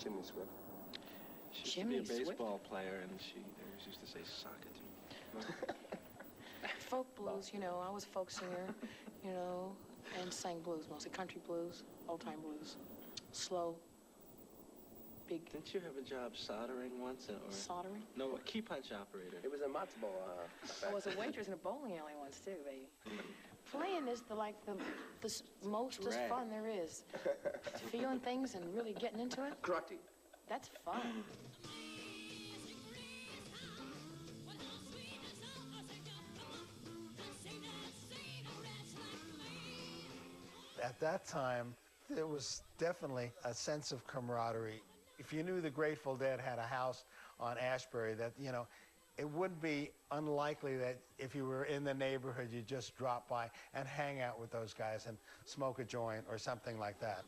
Chimney Swift. She used to be a baseball player, and they always used to say soccer team. Folk blues, you know, I was a folk singer, you know, and sang blues, mostly country blues, old-time blues, slow, big. Didn't you have a job soldering once? Or? Soldering? No, a key punch operator. It was a matzo I was a waitress in a bowling alley once, too, baby. Playing is the mostest fun there is. Feeling things and really getting into it. Karate. That's fun. At that time, there was definitely a sense of camaraderie. If you knew the Grateful Dead had a house on Ashbury, that, you know, it would be unlikely that if you were in the neighborhood, you'd just drop by and hang out with those guys and smoke a joint or something like that.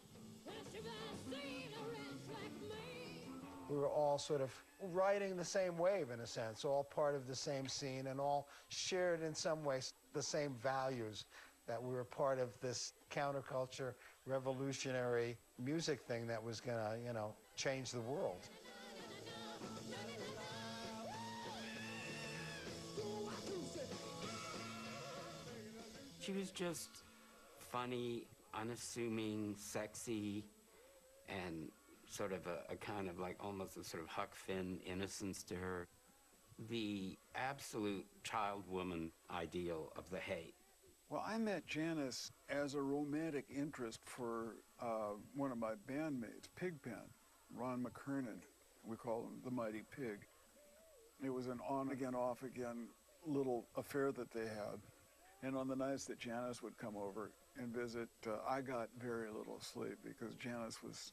We were all sort of riding the same wave, in a sense, all part of the same scene and all shared in some ways the same values, that we were part of this counterculture, revolutionary music thing that was gonna, you know, change the world. She was just funny, unassuming, sexy, and sort of a kind of like almost a sort of Huck Finn innocence to her. The absolute child woman ideal of the hate. Well, I met Janis as a romantic interest for one of my bandmates, Pigpen, Ron McKernan. We call him the Mighty Pig. It was an on-again, off-again little affair that they had. And on the nights that Janis would come over and visit, I got very little sleep because Janis was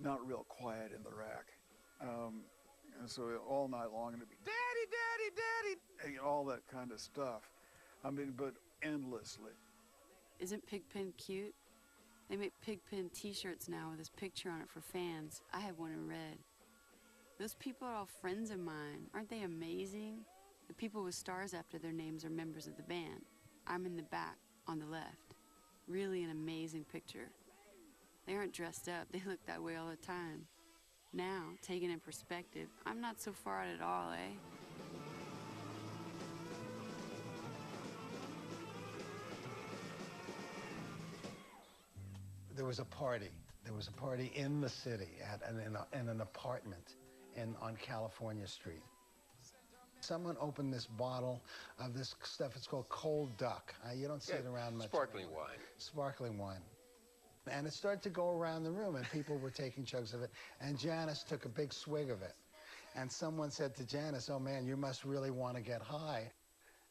not real quiet in the rack. And so all night long it'd be, "Daddy, Daddy, Daddy," and all that kind of stuff. I mean, but endlessly. Isn't Pigpen cute? They make Pigpen t-shirts now with his picture on it for fans. I have one in red. Those people are all friends of mine. Aren't they amazing? The people with stars after their names are members of the band. I'm in the back on the left. Really an amazing picture. They aren't dressed up. They look that way all the time. Now, taken in perspective, I'm not so far out at all, eh? There was a party. There was a party in the city in an apartment on California Street. Someone opened this bottle of this stuff. It's called cold duck. You don't see it around much. Sparkling wine. Sparkling wine. And it started to go around the room, and people were taking chugs of it. And Janis took a big swig of it. And someone said to Janis, "Oh, man, you must really want to get high."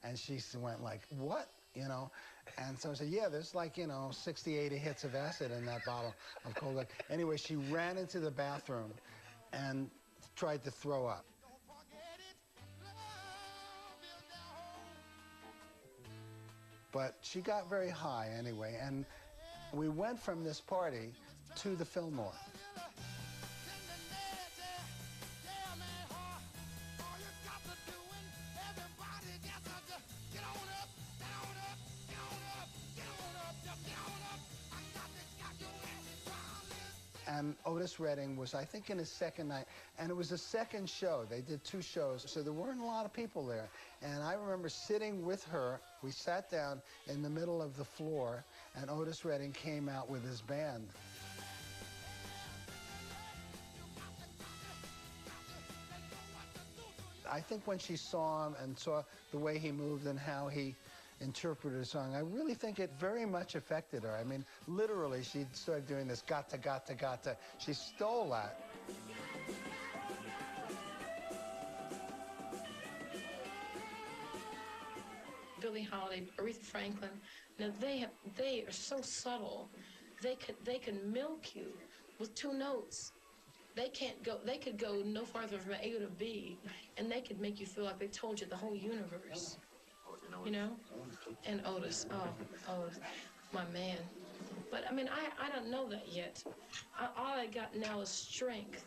And she went like, "What?" You know? And so I said, "Yeah, there's like, 60, 80 hits of acid in that bottle of cold duck." Anyway, she ran into the bathroom and tried to throw up. But she got very high anyway, and we went from this party to the Fillmore. And Otis Redding was, I think, in his second night, and it was the second show. They did 2 shows, so there weren't a lot of people there. And I remember sitting with her. We sat down in the middle of the floor, and Otis Redding came out with his band. I think when she saw him and saw the way he moved and how he interpreted a song, I really think it very much affected her. I mean, literally, she started doing this gata, gata, gata. She stole that. Billie Holiday, Aretha Franklin, now they are so subtle. They can milk you with 2 notes. They could go no farther from A to B, and they could make you feel like they told you the whole universe. You know? And Otis, Otis, my man. But I mean, I don't know that yet. All I got now is strength.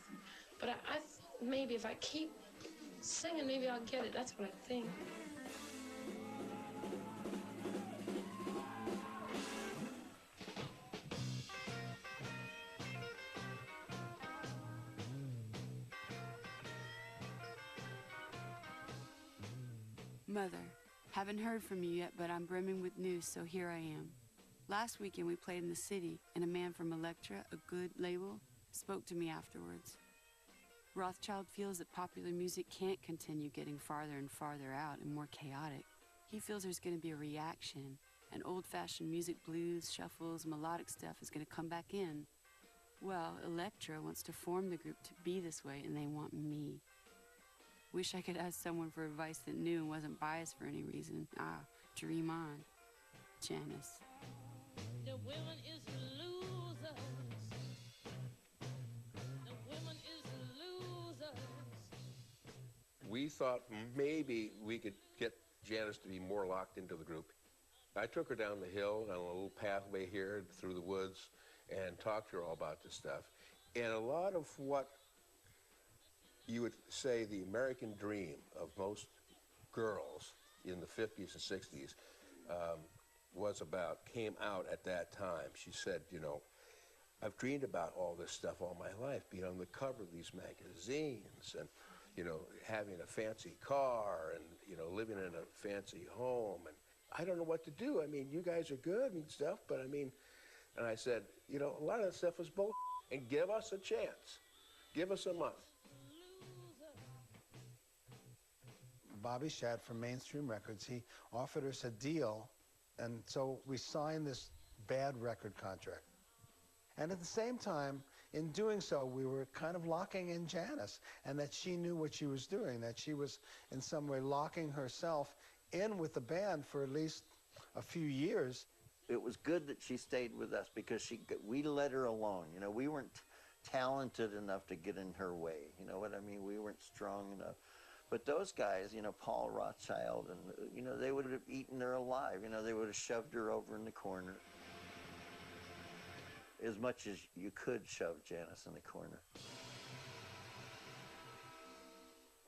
But I maybe if I keep singing, maybe I'll get it. That's what I think. Mother, haven't heard from you yet, but I'm brimming with news, so here I am. Last weekend we played in the city, and a man from Elektra, a good label, spoke to me afterwards. Rothschild feels that popular music can't continue getting farther and farther out and more chaotic. He feels there's going to be a reaction, and old-fashioned music, blues, shuffles, melodic stuff is going to come back in. Well, Elektra wants to form the group to be this way, and they want me. Wish I could ask someone for advice that knew and wasn't biased for any reason. Dream on. Janis. The women is losers. The women is losers. We thought maybe we could get Janis to be more locked into the group. I took her down the hill on a little pathway here through the woods and talked to her all about this stuff. And a lot of what you would say the American dream of most girls in the 50s and 60s came out at that time. She said, you know, I've dreamed about all this stuff all my life, being on the cover of these magazines and, you know, having a fancy car and, you know, living in a fancy home. And I don't know what to do. I mean, you guys are good and stuff, but I mean, and I said, you know, a lot of that stuff was bull, and give us a chance. Give us a month. Bobby Shad from Mainstream Records, he offered us a deal, and so we signed this bad record contract. And at the same time, in doing so, we were kind of locking in Janis, and that she knew what she was doing, that she was in some way locking herself in with the band for at least a few years. It was good that she stayed with us because we let her alone. You know, we weren't talented enough to get in her way. You know what I mean? We weren't strong enough. But those guys, you know, Paul Rothschild, and, you know, they would have eaten her alive. You know, they would have shoved her over in the corner. As much as you could shove Janis in the corner.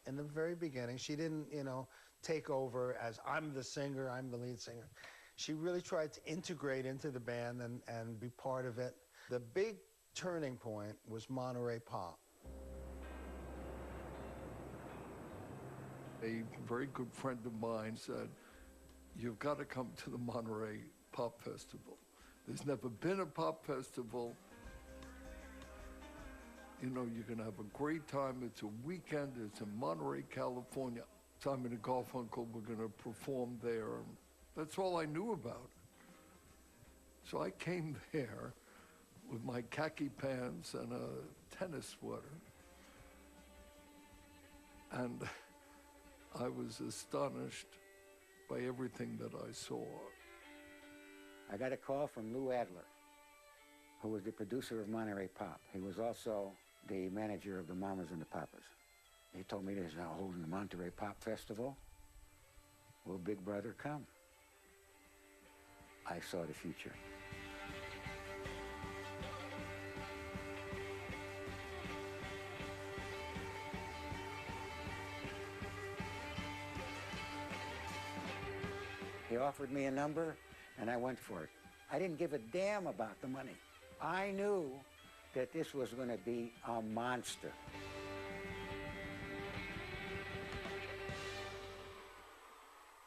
In the very beginning, she didn't, you know, take over as I'm the singer, I'm the lead singer. She really tried to integrate into the band and be part of it. The big turning point was Monterey Pop. A very good friend of mine said, you've got to come to the Monterey Pop Festival. There's never been a pop festival. You know, you're going to have a great time. It's a weekend. It's in Monterey, California. Simon and Garfunkel were going to perform there. That's all I knew about it. So I came there with my khaki pants and a tennis sweater. And I was astonished by everything that I saw. I got a call from Lou Adler, who was the producer of Monterey Pop. He was also the manager of the Mamas and the Papas. He told me there's now holding the Monterey Pop Festival. Will Big Brother come? I saw the future. He offered me a number, and I went for it. I didn't give a damn about the money. I knew that this was going to be a monster.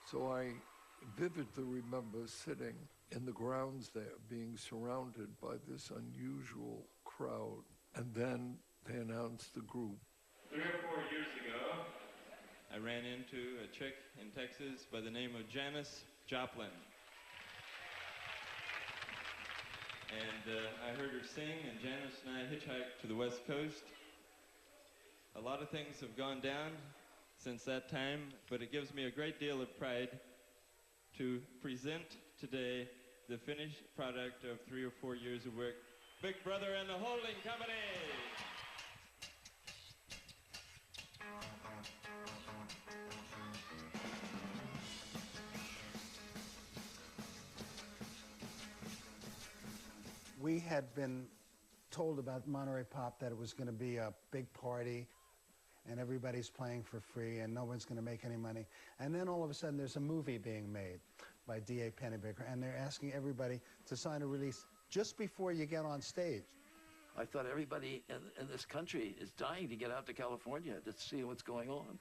So I vividly remember sitting in the grounds there, being surrounded by this unusual crowd. And then they announced the group. 3 or 4 years ago, I ran into a chick in Texas by the name of Janis Joplin. And I heard her sing, and Janis and I hitchhiked to the West Coast. A lot of things have gone down since that time, but it gives me a great deal of pride to present today the finished product of 3 or 4 years of work, Big Brother and the Holding Company. We had been told about Monterey Pop that it was going to be a big party and everybody's playing for free and no one's going to make any money. And then all of a sudden there's a movie being made by D.A. Pennebaker, and they're asking everybody to sign a release just before you get on stage. I thought everybody in this country is dying to get out to California to see what's going on.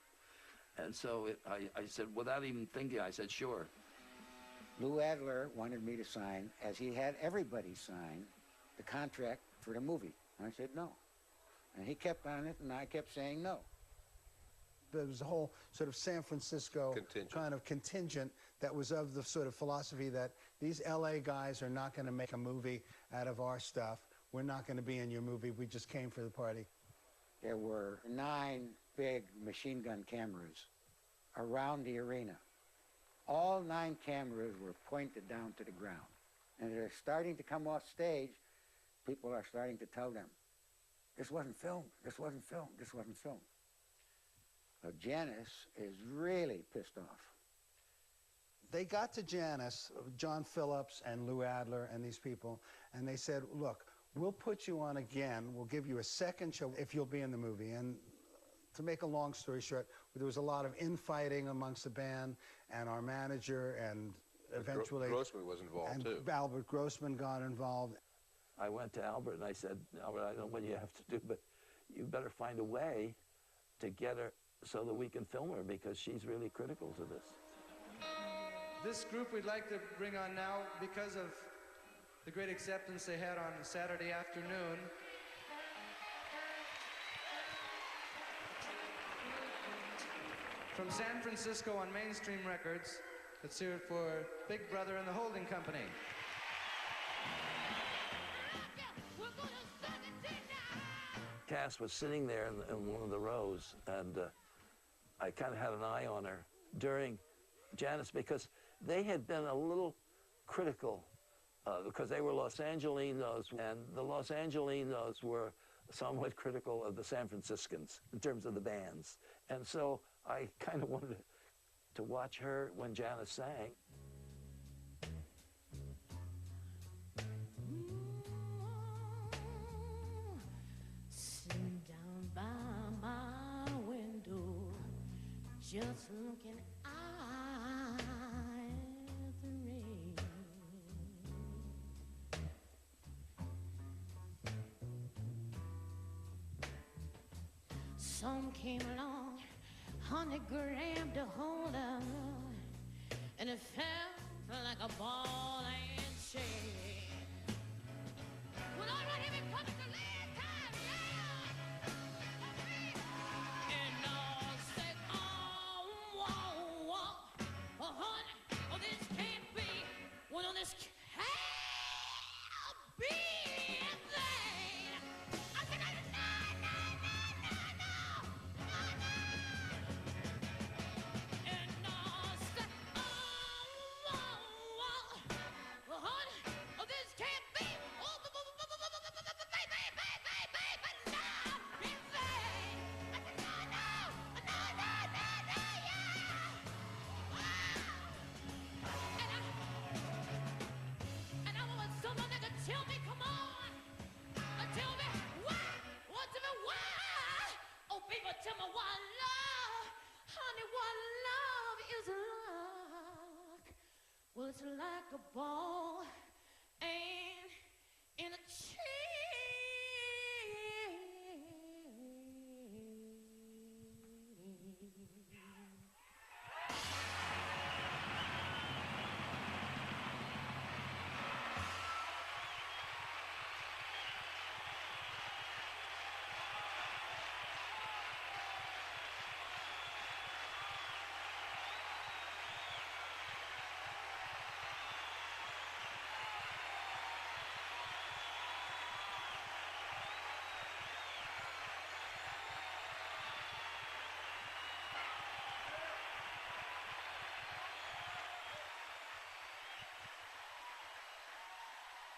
And so I said, without even thinking, I said, sure. Lou Adler wanted me to sign, as he had everybody sign, the contract for the movie. And I said no. And he kept on it, and I kept saying no. There was a whole sort of San Francisco kind of contingent that was of the sort of philosophy that these LA guys are not going to make a movie out of our stuff. We're not going to be in your movie. We just came for the party. There were 9 big machine gun cameras around the arena. All 9 cameras were pointed down to the ground. And they're starting to come off stage. People are starting to tell them, this wasn't filmed, this wasn't filmed, this wasn't filmed. So Janis is really pissed off. They got to Janis, John Phillips and Lou Adler and these people, and they said, look, we'll put you on again. We'll give you a second show if you'll be in the movie. And to make a long story short, there was a lot of infighting amongst the band and our manager, and eventually... Grossman was involved, too. Albert Grossman got involved. I went to Albert and I said, Albert, I don't know what you have to do, but you better find a way to get her so that we can film her, because she's really critical to this. This group we'd like to bring on now, because of the great acceptance they had on Saturday afternoon. From San Francisco on Mainstream Records, let's hear it for Big Brother and the Holding Company. Cass was sitting there in one of the rows, and I kind of had an eye on her during Janis, because they had been a little critical because they were Los Angelinos, and the Los Angelinos were somewhat critical of the San Franciscans in terms of the bands. And so I kind of wanted to watch her when Janis sang. Sitting down by my window, just looking at the rain. Some came along, 100 grabbed a hold of, and it fell like a ball and chain. Well, all right, here it comes the last time, yeah. And I'll say, oh, whoa, whoa, oh, honey, oh, this can't be. Well, no, this can't be a thing. I said, no, no, no, no, no, no, no. And I'll say, oh, whoa, whoa, oh, honey, oh, this can't be. Oh, tell me, come on. Tell me why. What tell me why? Oh, baby, tell me why love. Honey, what love is like. Well, it's like a ball and in a chain.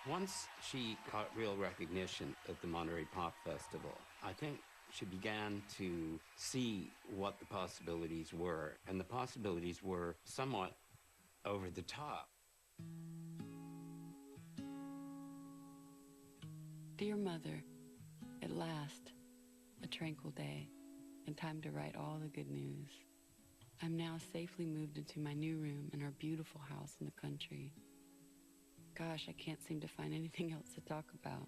Once she got real recognition at the Monterey Pop Festival, I think she began to see what the possibilities were, and the possibilities were somewhat over the top. Dear Mother, at last, a tranquil day, and time to write all the good news. I'm now safely moved into my new room in our beautiful house in the country. Gosh, I can't seem to find anything else to talk about.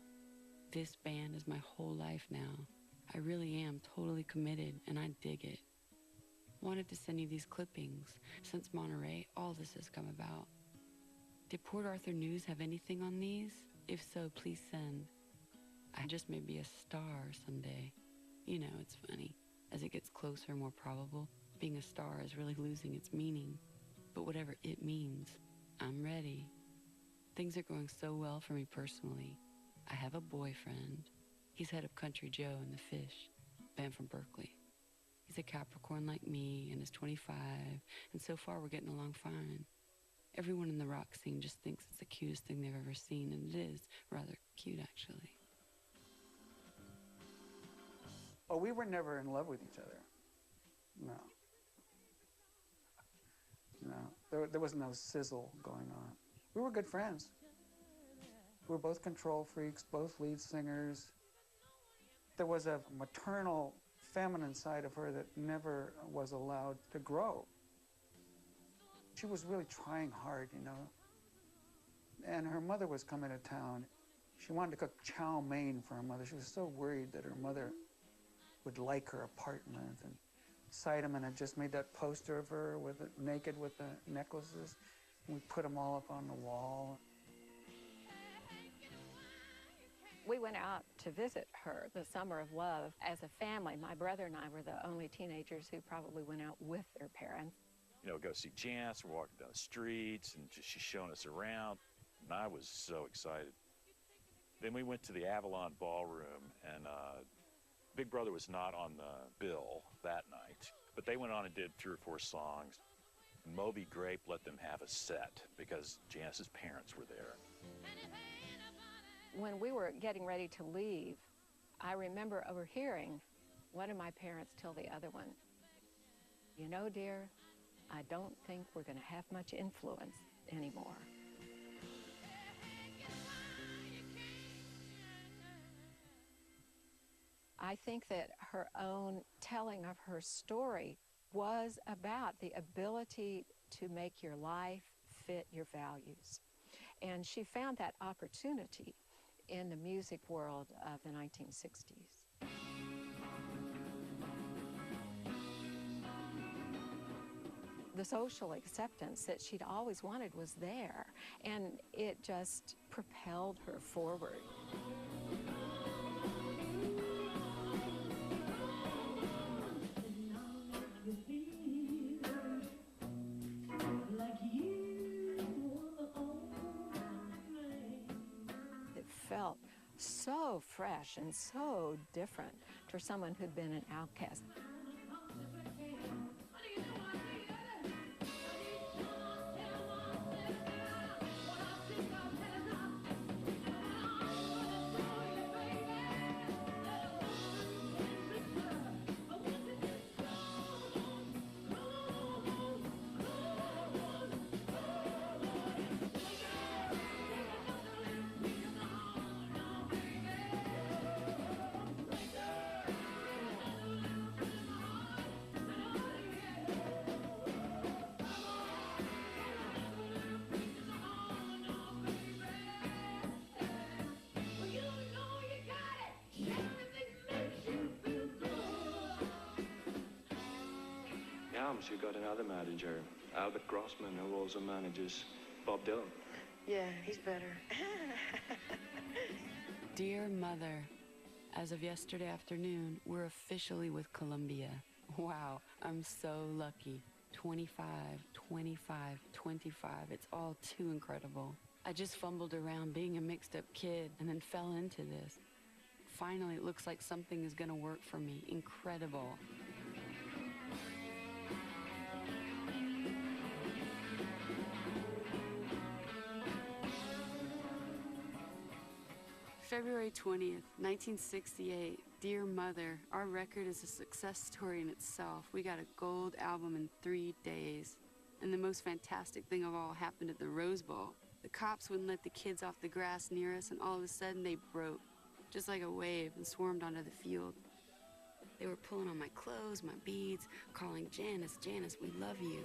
This band is my whole life now. I really am totally committed, and I dig it. Wanted to send you these clippings. Since Monterey, all this has come about. Did Port Arthur News have anything on these? If so, please send. I just may be a star someday. You know, it's funny. As it gets closer, more probable, being a star is really losing its meaning. But whatever it means, I'm ready. Things are going so well for me personally. I have a boyfriend. He's head of Country Joe and the Fish, band from Berkeley. He's a Capricorn like me and is 25, and so far we're getting along fine. Everyone in the rock scene just thinks it's the cutest thing they've ever seen, and it is rather cute, actually. Oh, we were never in love with each other. No. No, there was no sizzle going on. We were good friends. We were both control freaks, both lead singers. There was a maternal, feminine side of her that never was allowed to grow. She was really trying hard, you know. And her mother was coming to town. She wanted to cook chow mein for her mother. She was so worried that her mother would like her apartment. And Sideman had just made that poster of her with it, naked with the necklaces. And we put them all up on the wall. We went out to visit her the summer of love as a family. My brother and I were the only teenagers who probably went out with their parents. You know, go see Janis, we're walking down the streets, and she's showing us around, and I was so excited. Then we went to the Avalon Ballroom, and Big Brother was not on the bill that night, but they went on and did 3 or 4 songs. Moby Grape let them have a set because Janis's parents were there. When we were getting ready to leave, I remember overhearing one of my parents tell the other one, "You know, dear, I don't think we're going to have much influence anymore." I think that her own telling of her story was about the ability to make your life fit your values. And she found that opportunity in the music world of the 1960s. The social acceptance that she'd always wanted was there, and it just propelled her forward. It felt so fresh and so different for someone who'd been an outcast. She got another manager, Albert Grossman, who also manages Bob Dylan. Yeah, he's better. Dear Mother, as of yesterday afternoon, we're officially with Columbia. Wow, I'm so lucky. 25, 25, 25. It's all too incredible. I just fumbled around being a mixed-up kid and then fell into this. Finally, it looks like something is gonna work for me. Incredible. February 20th, 1968. Dear Mother, our record is a success story in itself. We got a gold album in 3 days. And the most fantastic thing of all happened at the Rose Bowl. The cops wouldn't let the kids off the grass near us, and all of a sudden they broke, just like a wave, and swarmed onto the field. They were pulling on my clothes, my beads, calling, "Janis, Janis, we love you."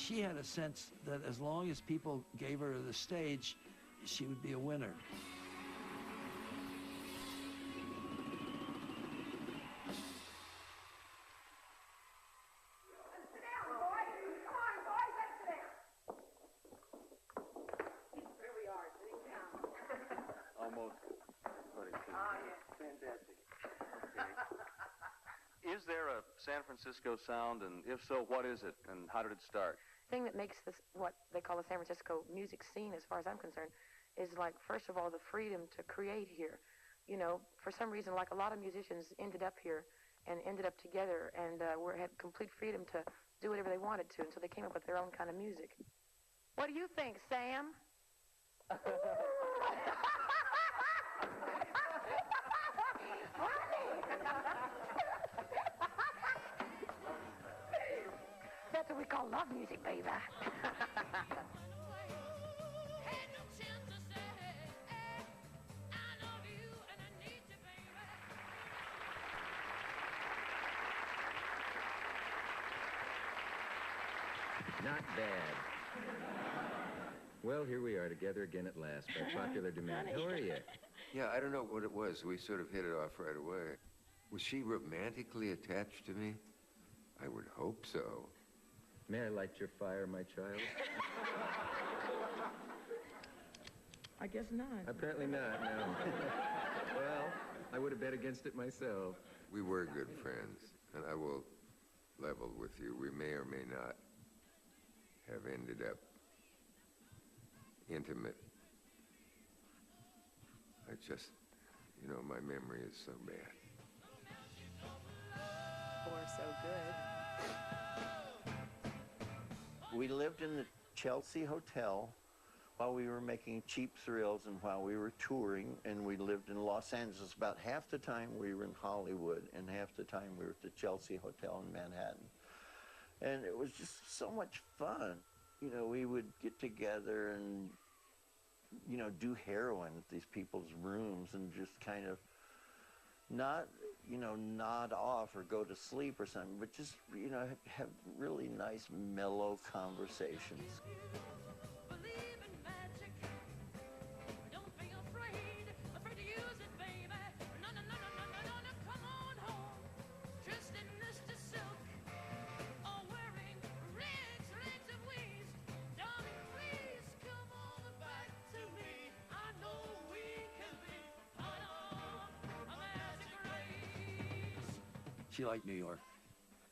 she had a sense that as long as people gave her the stage, she would be a winner. Almost. Fantastic. Okay. Is there a San Francisco sound, and if so, what is it, and how did it start? Thing that makes this what they call the San Francisco music scene, as far as I'm concerned, is like, first of all, the freedom to create here. You know, for some reason, like a lot of musicians ended up here and ended up together and had complete freedom to do whatever they wanted to until they came up with their own kind of music. What do you think, Sam? That's what we call love music, baby. Not bad. Well, here we are together again at last by popular demand. How are you? Yeah, I don't know what it was. We sort of hit it off right away. Was she romantically attached to me? I would hope so. May I light your fire, my child? I guess not. Apparently not, no. Well, I would have bet against it myself. We were good friends, and I will level with you. We may or may not have ended up intimate. I just, you know, my memory is so bad. Or so good. We lived in the Chelsea Hotel while we were making Cheap Thrills and while we were touring, and we lived in Los Angeles. About half the time we were in Hollywood and half the time we were at the Chelsea Hotel in Manhattan. And it was just so much fun. You know, we would get together and, you know, do heroin at these people's rooms and just kind of not, you know, nod off or go to sleep or something, but just, you know, have really nice, mellow conversations. She liked New York,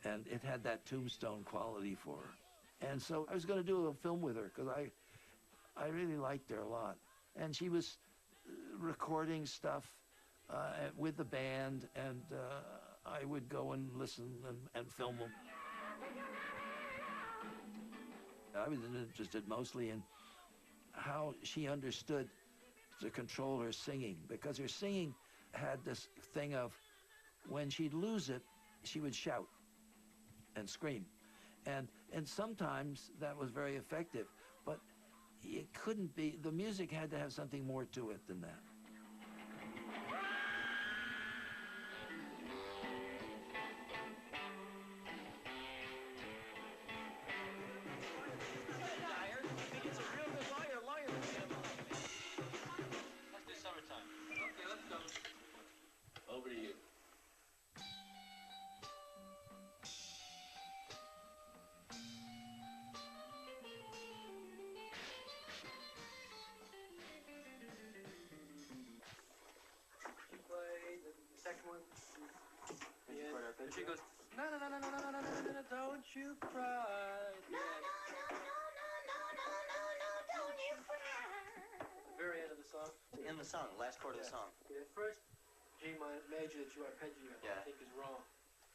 and it had that Tombstone quality for her. And so I was going to do a film with her because I really liked her a lot. And she was recording stuff with the band, and I would go and listen and film them. I was interested mostly in how she understood to control her singing, because her singing had this thing of, when she'd lose it, she would shout and scream. And sometimes that was very effective, but it couldn't be, the music had to have something more to it than that. Over to you. You play the second one. And she goes, no, no, no, no, no, no, no, no, no, no, don't you cry. No, no, no, no, no, no, no, no, no, don't you cry. The very end of the song. In the song, last chord of the song. Okay, the first G minor major that you arpeggio, Yeah. I think is wrong.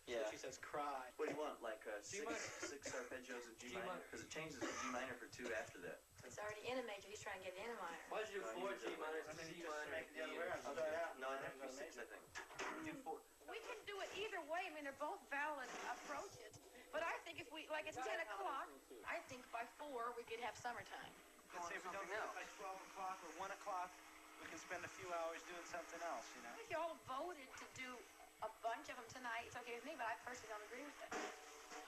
Yeah. So she says cry. What do you want? Like G minor. six arpeggios of G G minor? minor. Because it changes to G minor for 2 after that. It's already in a major. He's trying to get it in a minor. Why did you do 4 G minors to C minor? No, I have to do 6, I think. Do 4. We can do it either way. I mean, they're both valid approaches. But I think if we, like, it's 10 o'clock, I think by 4 we could have summertime. Let's say if we don't do it by 12 o'clock or 1 o'clock, we can spend a few hours doing something else, you know? If you all voted to do a bunch of them tonight, it's okay with me, but I personally don't agree with it.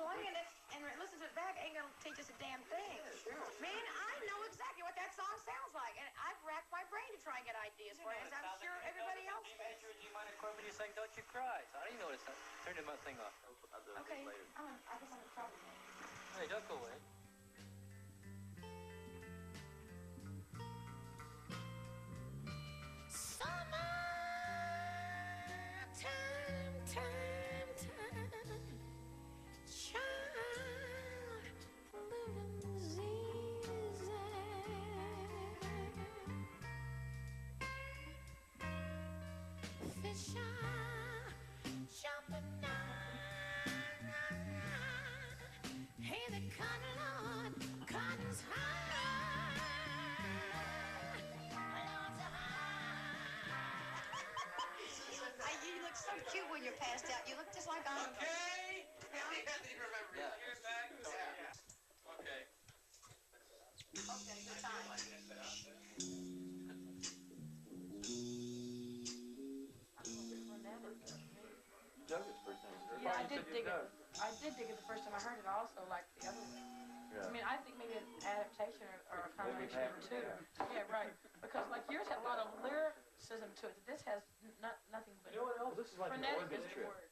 playing it and listen to it back ain't gonna teach us a damn thing. Yeah, sure. Man, I know exactly what that song sounds like, and I've racked my brain to try and get ideas for it, as I'm sure everybody else G major or G minor chord, but you sang "Don't You Cry." So how do you know it's not? Turn the thing off. Okay, I guess I'm in trouble. Hey, don't go away. You look so cute when you're passed out. You look just like I am. Okay. Remember, years back. Yeah. Okay. Okay, good time. Dug it the first time. Yeah, I did dig it. I did dig it the first time I heard it. I also liked the other one. Yeah. I mean, I think maybe an adaptation or a combination of the two. Yeah, right. Because like yours had a lot of lyricism to it. This has nothing but. You know what else? This is like an frenetic organ is the trip. word.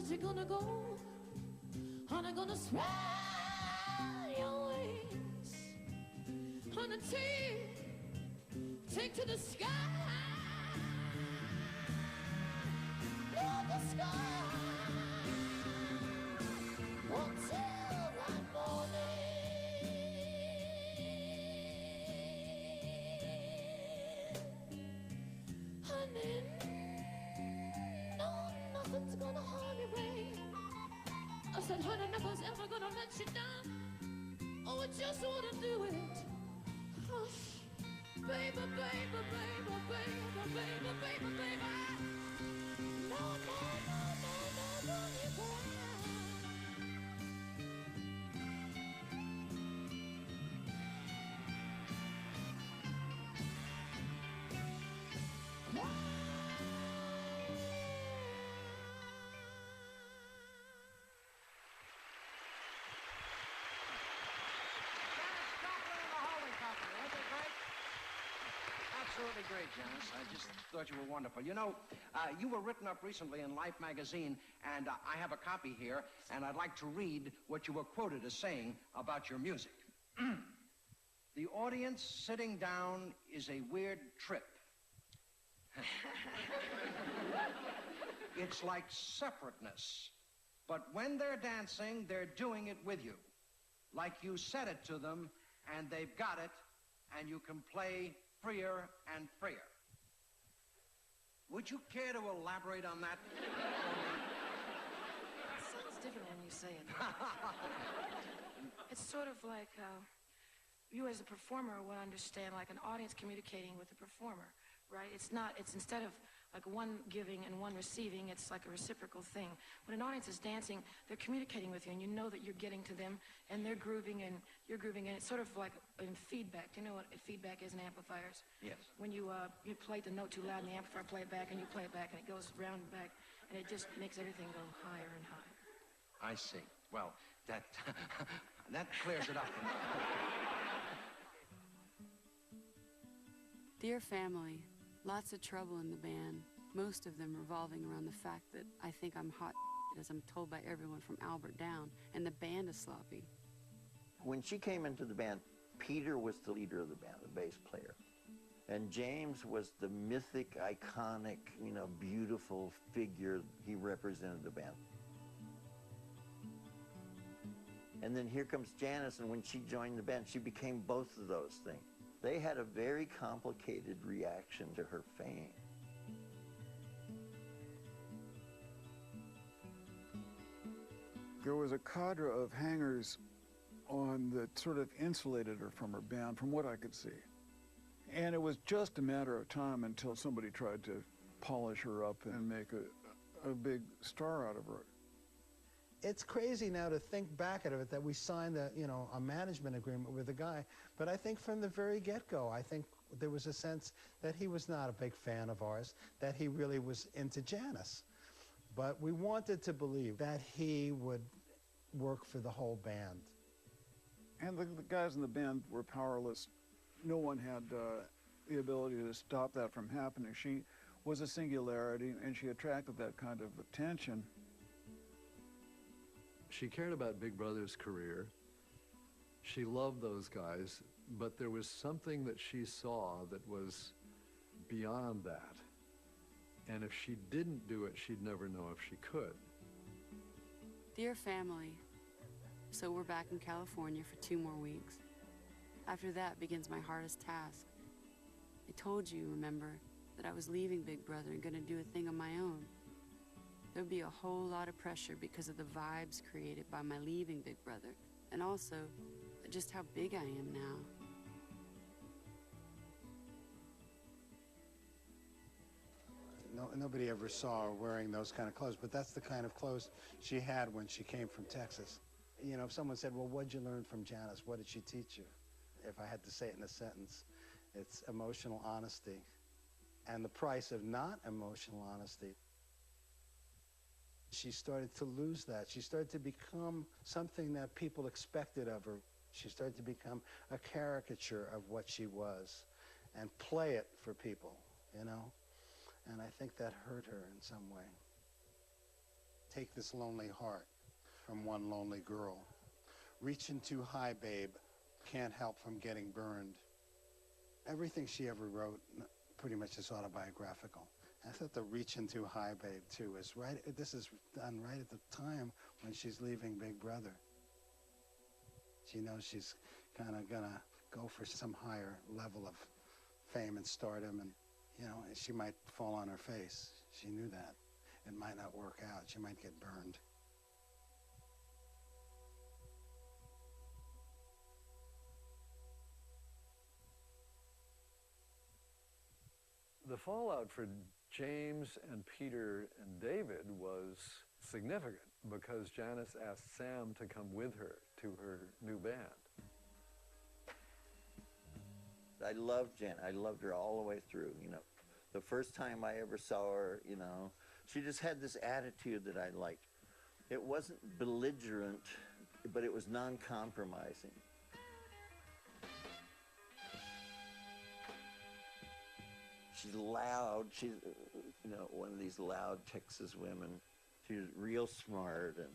You're gonna go, honey, gonna spread your wings, honey, take to the sky, love the sky, until that morning, honey, no, nothing's gonna harm you, babe. I said, honey, nothing's ever gonna let you down. Oh, I just wanna do it. Hush, baby, baby, baby, baby, baby, baby, baby. No, no, no, no, no, don't you cry. Absolutely great, Janis. I just thought you were wonderful. You know, you were written up recently in Life magazine, and I have a copy here, and I'd like to read what you were quoted as saying about your music. The audience sitting down is a weird trip. It's like separateness. But when they're dancing, they're doing it with you. Like you said it to them, and they've got it, and you can play freer and freer. Would you care to elaborate on that? It sounds different when you say it. It's sort of like you as a performer would understand like an audience communicating with a performer, right? It's instead of like one giving and one receiving, it's like a reciprocal thing. When an audience is dancing, they're communicating with you, and you know that you're getting to them, and they're grooving, and you're grooving, and it's sort of like in feedback. Do you know what feedback is in amplifiers? Yes. When you play the note too loud, and the amplifier play it back, and you play it back, and it goes round and back, and it just makes everything go higher and higher. I see. Well, that clears it up. Dear family, lots of trouble in the band, most of them revolving around the fact that I think I'm hot, as I'm told by everyone from Albert down, and the band is sloppy. When she came into the band, Peter was the leader of the band, the bass player. And James was the mythic, iconic, you know, beautiful figure. He represented the band. And then here comes Janis, and when she joined the band, she became both of those things. They had a very complicated reaction to her fame. There was a cadre of hangers on that sort of insulated her from her band, from what I could see. And it was just a matter of time until somebody tried to polish her up and make a big star out of her. It's crazy now to think back at it that we signed a management agreement with the guy, but I think from the very get-go, I think there was a sense that he was not a big fan of ours, that he really was into Janis. But we wanted to believe that he would work for the whole band. And the guys in the band were powerless. No one had the ability to stop that from happening. She was a singularity, and she attracted that kind of attention. She cared about Big Brother's career. She loved those guys, but there was something that she saw that was beyond that. And if she didn't do it, she'd never know if she could. Dear family, so we're back in California for 2 more weeks. After that begins my hardest task. I told you, remember, that I was leaving Big Brother and gonna do a thing on my own. There'd be a whole lot of pressure because of the vibes created by my leaving Big Brother, and also just how big I am now. Nobody ever saw her wearing those kind of clothes, but that's the kind of clothes she had when she came from Texas. You know, if someone said, well, what'd you learn from Janis? What did she teach you? If I had to say it in a sentence, it's emotional honesty. And the price of not emotional honesty, she started to lose that. She started to become something that people expected of her. She started to become a caricature of what she was and play it for people, you know? And I think that hurt her in some way. Take this lonely heart from one lonely girl. Reaching too high, babe, can't help from getting burned. Everything she ever wrote pretty much is autobiographical. I thought the Reaching Too High, babe, too, is right. This is done right at the time when she's leaving Big Brother. She knows she's kind of gonna go for some higher level of fame and stardom, and you know, she might fall on her face. She knew that. It might not work out. She might get burned. The fallout for James and Peter and David was significant because Janis asked Sam to come with her to her new band. I loved Jan. I loved her all the way through, you know. The first time I ever saw her, you know, she just had this attitude that I liked. It wasn't belligerent, but it was non-compromising. She's loud. She's, you know, one of these loud Texas women. She's real smart and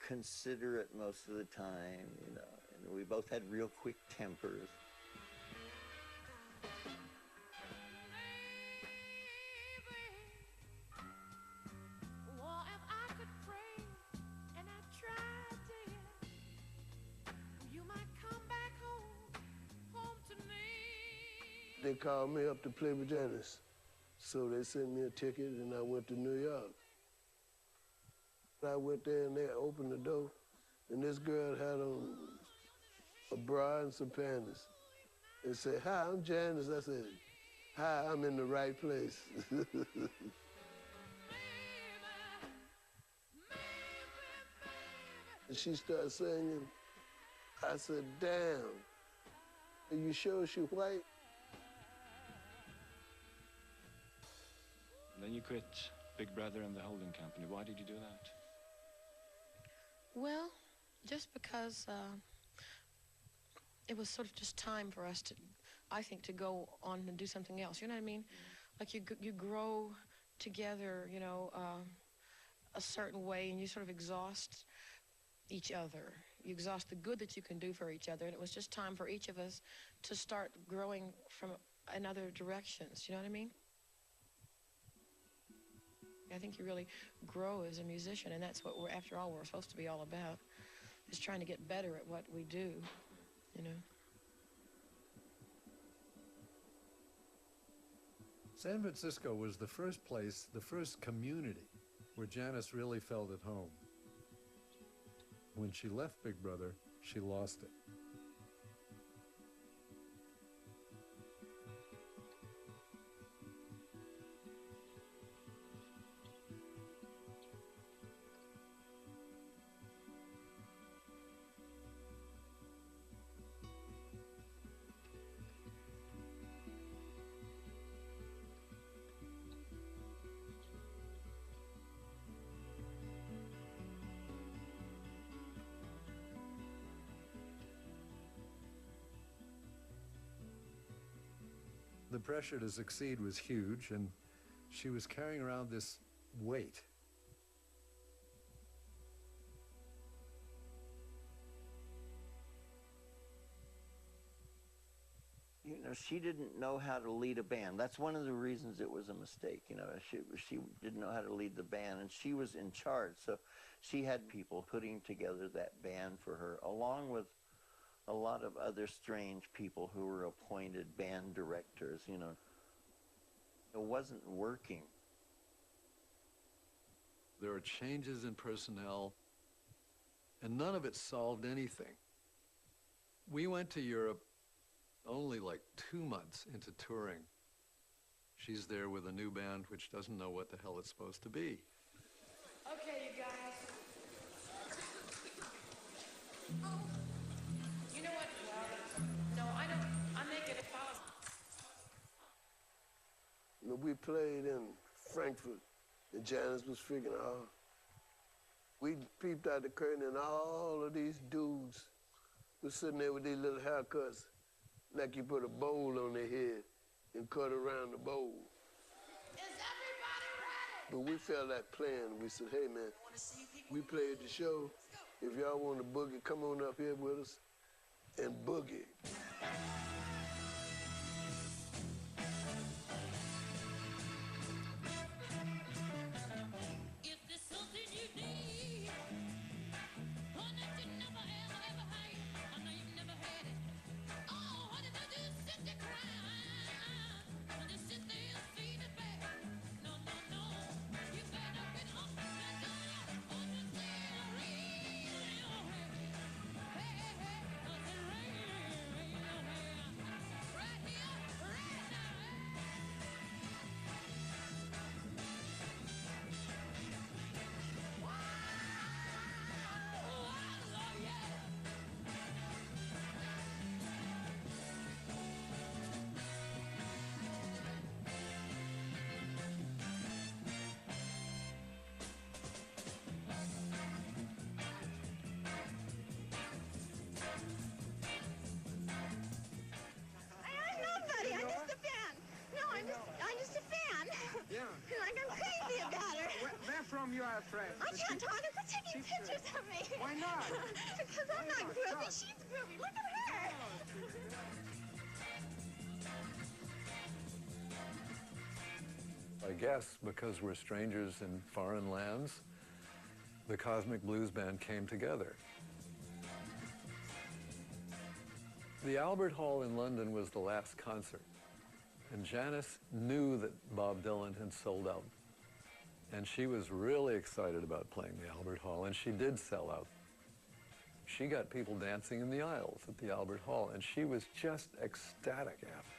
considerate most of the time, you know. And we both had real quick tempers. They called me up to play with Janis. So they sent me a ticket and I went to New York. I went there and they opened the door and this girl had on a bra and some panties. They said, hi, I'm Janis. I said, hi, I'm in the right place. And she started singing. I said, damn, are you sure she white? Then you quit Big Brother and the holding company. Why did you do that? Well, just because it was sort of just time for us to, I think, to go on and do something else. You know what I mean? Like you grow together, you know, a certain way, and you sort of exhaust each other. You exhaust the good that you can do for each other, and it was just time for each of us to start growing from in other directions. You know what I mean? I think you really grow as a musician, and that's what after all, we're supposed to be all about, is trying to get better at what we do, you know. San Francisco was the first place, the first community where Janis really felt at home. When she left Big Brother, she lost it. The pressure to succeed was huge, and she was carrying around this weight. You know, she didn't know how to lead a band. That's one of the reasons it was a mistake. You know, she didn't know how to lead the band, and she was in charge. So she had people putting together that band for her, along with a lot of other strange people who were appointed band directors, you know. It wasn't working. There were changes in personnel, and none of it solved anything. We went to Europe only like 2 months into touring. She's there with a new band which doesn't know what the hell it's supposed to be. Okay, you guys. You know what? No, I don't. I make it a policy. You know, we played in Frankfurt, and Janis was freaking out. We peeped out the curtain, and all of these dudes were sitting there with these little haircuts, like you put a bowl on their head and cut around the bowl. Is everybody ready? But we felt like playing. We said, hey, man, we played the show. If y'all want to boogie, come on up here with us and boogie. If there's something you need, one that you never ever had, I know you've never had it. Oh, honey, don't just sit there crying. Don't just sit there and feed it back. No, no, no. You better get up and down. Oh, just stay real happy. Hey, hey, hey, 'cause it rain right here, right now. I'm nobody. I'm just a fan. No, I'm just a fan. Yeah. Like I'm crazy about her. Where from you are friends? I can't talk. They're taking pictures of me. Why not? Because I'm not groovy. She's groovy. Look at her. I guess because we're strangers in foreign lands, the Cosmic Blues Band came together. The Albert Hall in London was the last concert, and Janis knew that Bob Dylan had sold out. And she was really excited about playing the Albert Hall, and she did sell out. She got people dancing in the aisles at the Albert Hall, and she was just ecstatic after.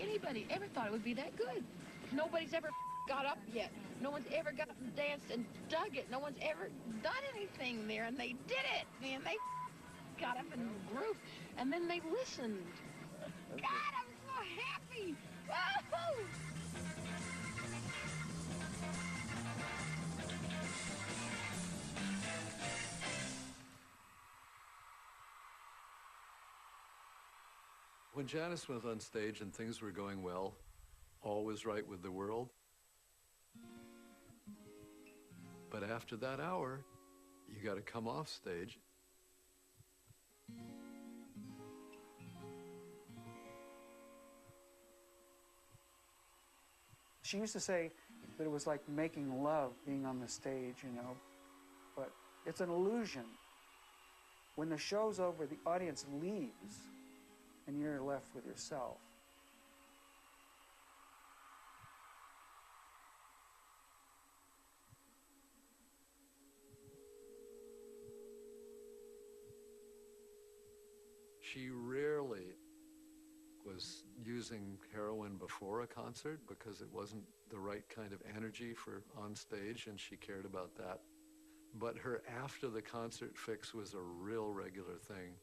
Anybody ever thought it would be that good. Nobody's ever got up yet. No one's ever got up and danced and dug it. No one's ever done anything there, and they did it, man. They got up and grooved, and then they listened. God, I'm so happy. Woo-hoo! When Janis was on stage and things were going well, all was right with the world, But after that hour, you got to come off stage. She used to say that it was like making love being on the stage, you know, but it's an illusion. When the show's over, the audience leaves and you're left with yourself. She rarely was using heroin before a concert because it wasn't the right kind of energy for on stage, and she cared about that. But her after the concert fix was a real regular thing.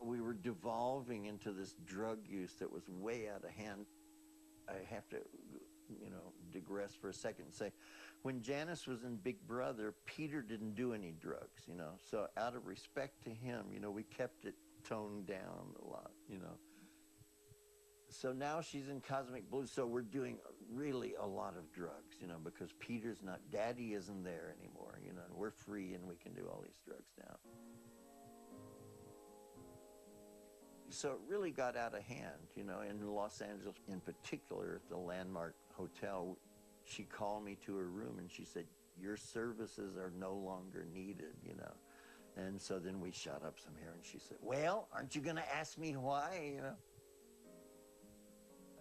We were devolving into this drug use that was way out of hand. I have to, you know, digress for a second and say, when Janis was in Big Brother, Peter didn't do any drugs, you know. So out of respect to him, you know, we kept it toned down a lot, you know. So now she's in Cosmic Blues, so we're doing really a lot of drugs, you know, because Peter's not, Daddy isn't there anymore, you know, and we're free and we can do all these drugs now. So it really got out of hand, you know. In Los Angeles in particular, at the Landmark Hotel, she called me to her room and she said, your services are no longer needed, you know. And so then we shot up some hair and she said, well, aren't you gonna ask me why, you know?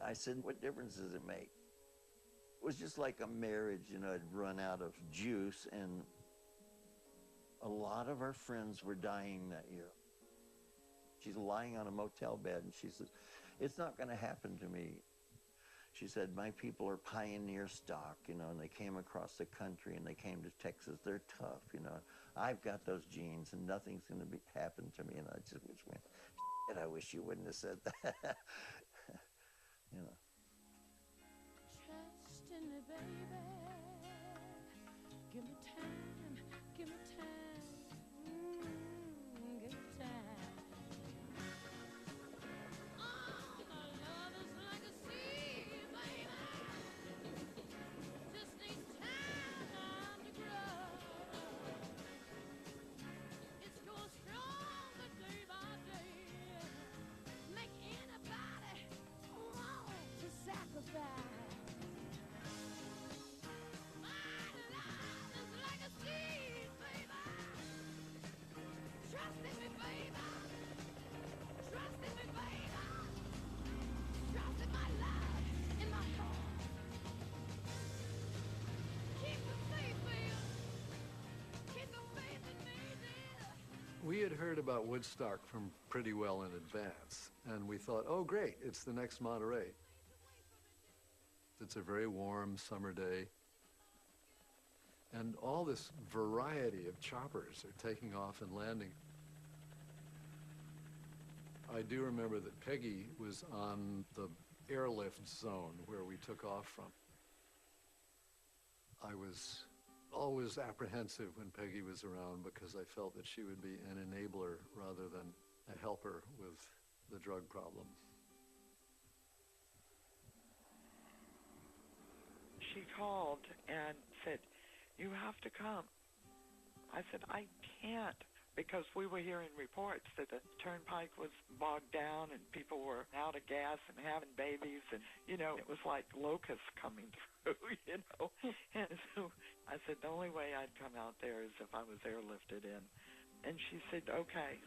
I said, what difference does it make? It was just like a marriage, you know, had run out of juice, and a lot of our friends were dying that year. She's lying on a motel bed and she says, it's not gonna happen to me. She said, my people are pioneer stock, you know, and they came across the country and they came to Texas. They're tough, you know. I've got those genes and nothing's going to happen to me. And I just went, shit, I wish you wouldn't have said that. You know. Trust in me, baby. Give me time, give me time. Give me time. We had heard about Woodstock from pretty well in advance, and we thought, oh great, it's the next Monterey. It's a very warm summer day, and all this variety of choppers are taking off and landing. I do remember that Peggy was on the airlift zone where we took off from. I was always apprehensive when Peggy was around because I felt that she would be an enabler rather than a helper with the drug problem. She called and said, you have to come. I said, I can't, because we were hearing reports that the turnpike was bogged down and people were out of gas and having babies, and, you know, it was like locusts coming through, you know. And so I said, the only way I'd come out there is if I was airlifted in. And she said, okay.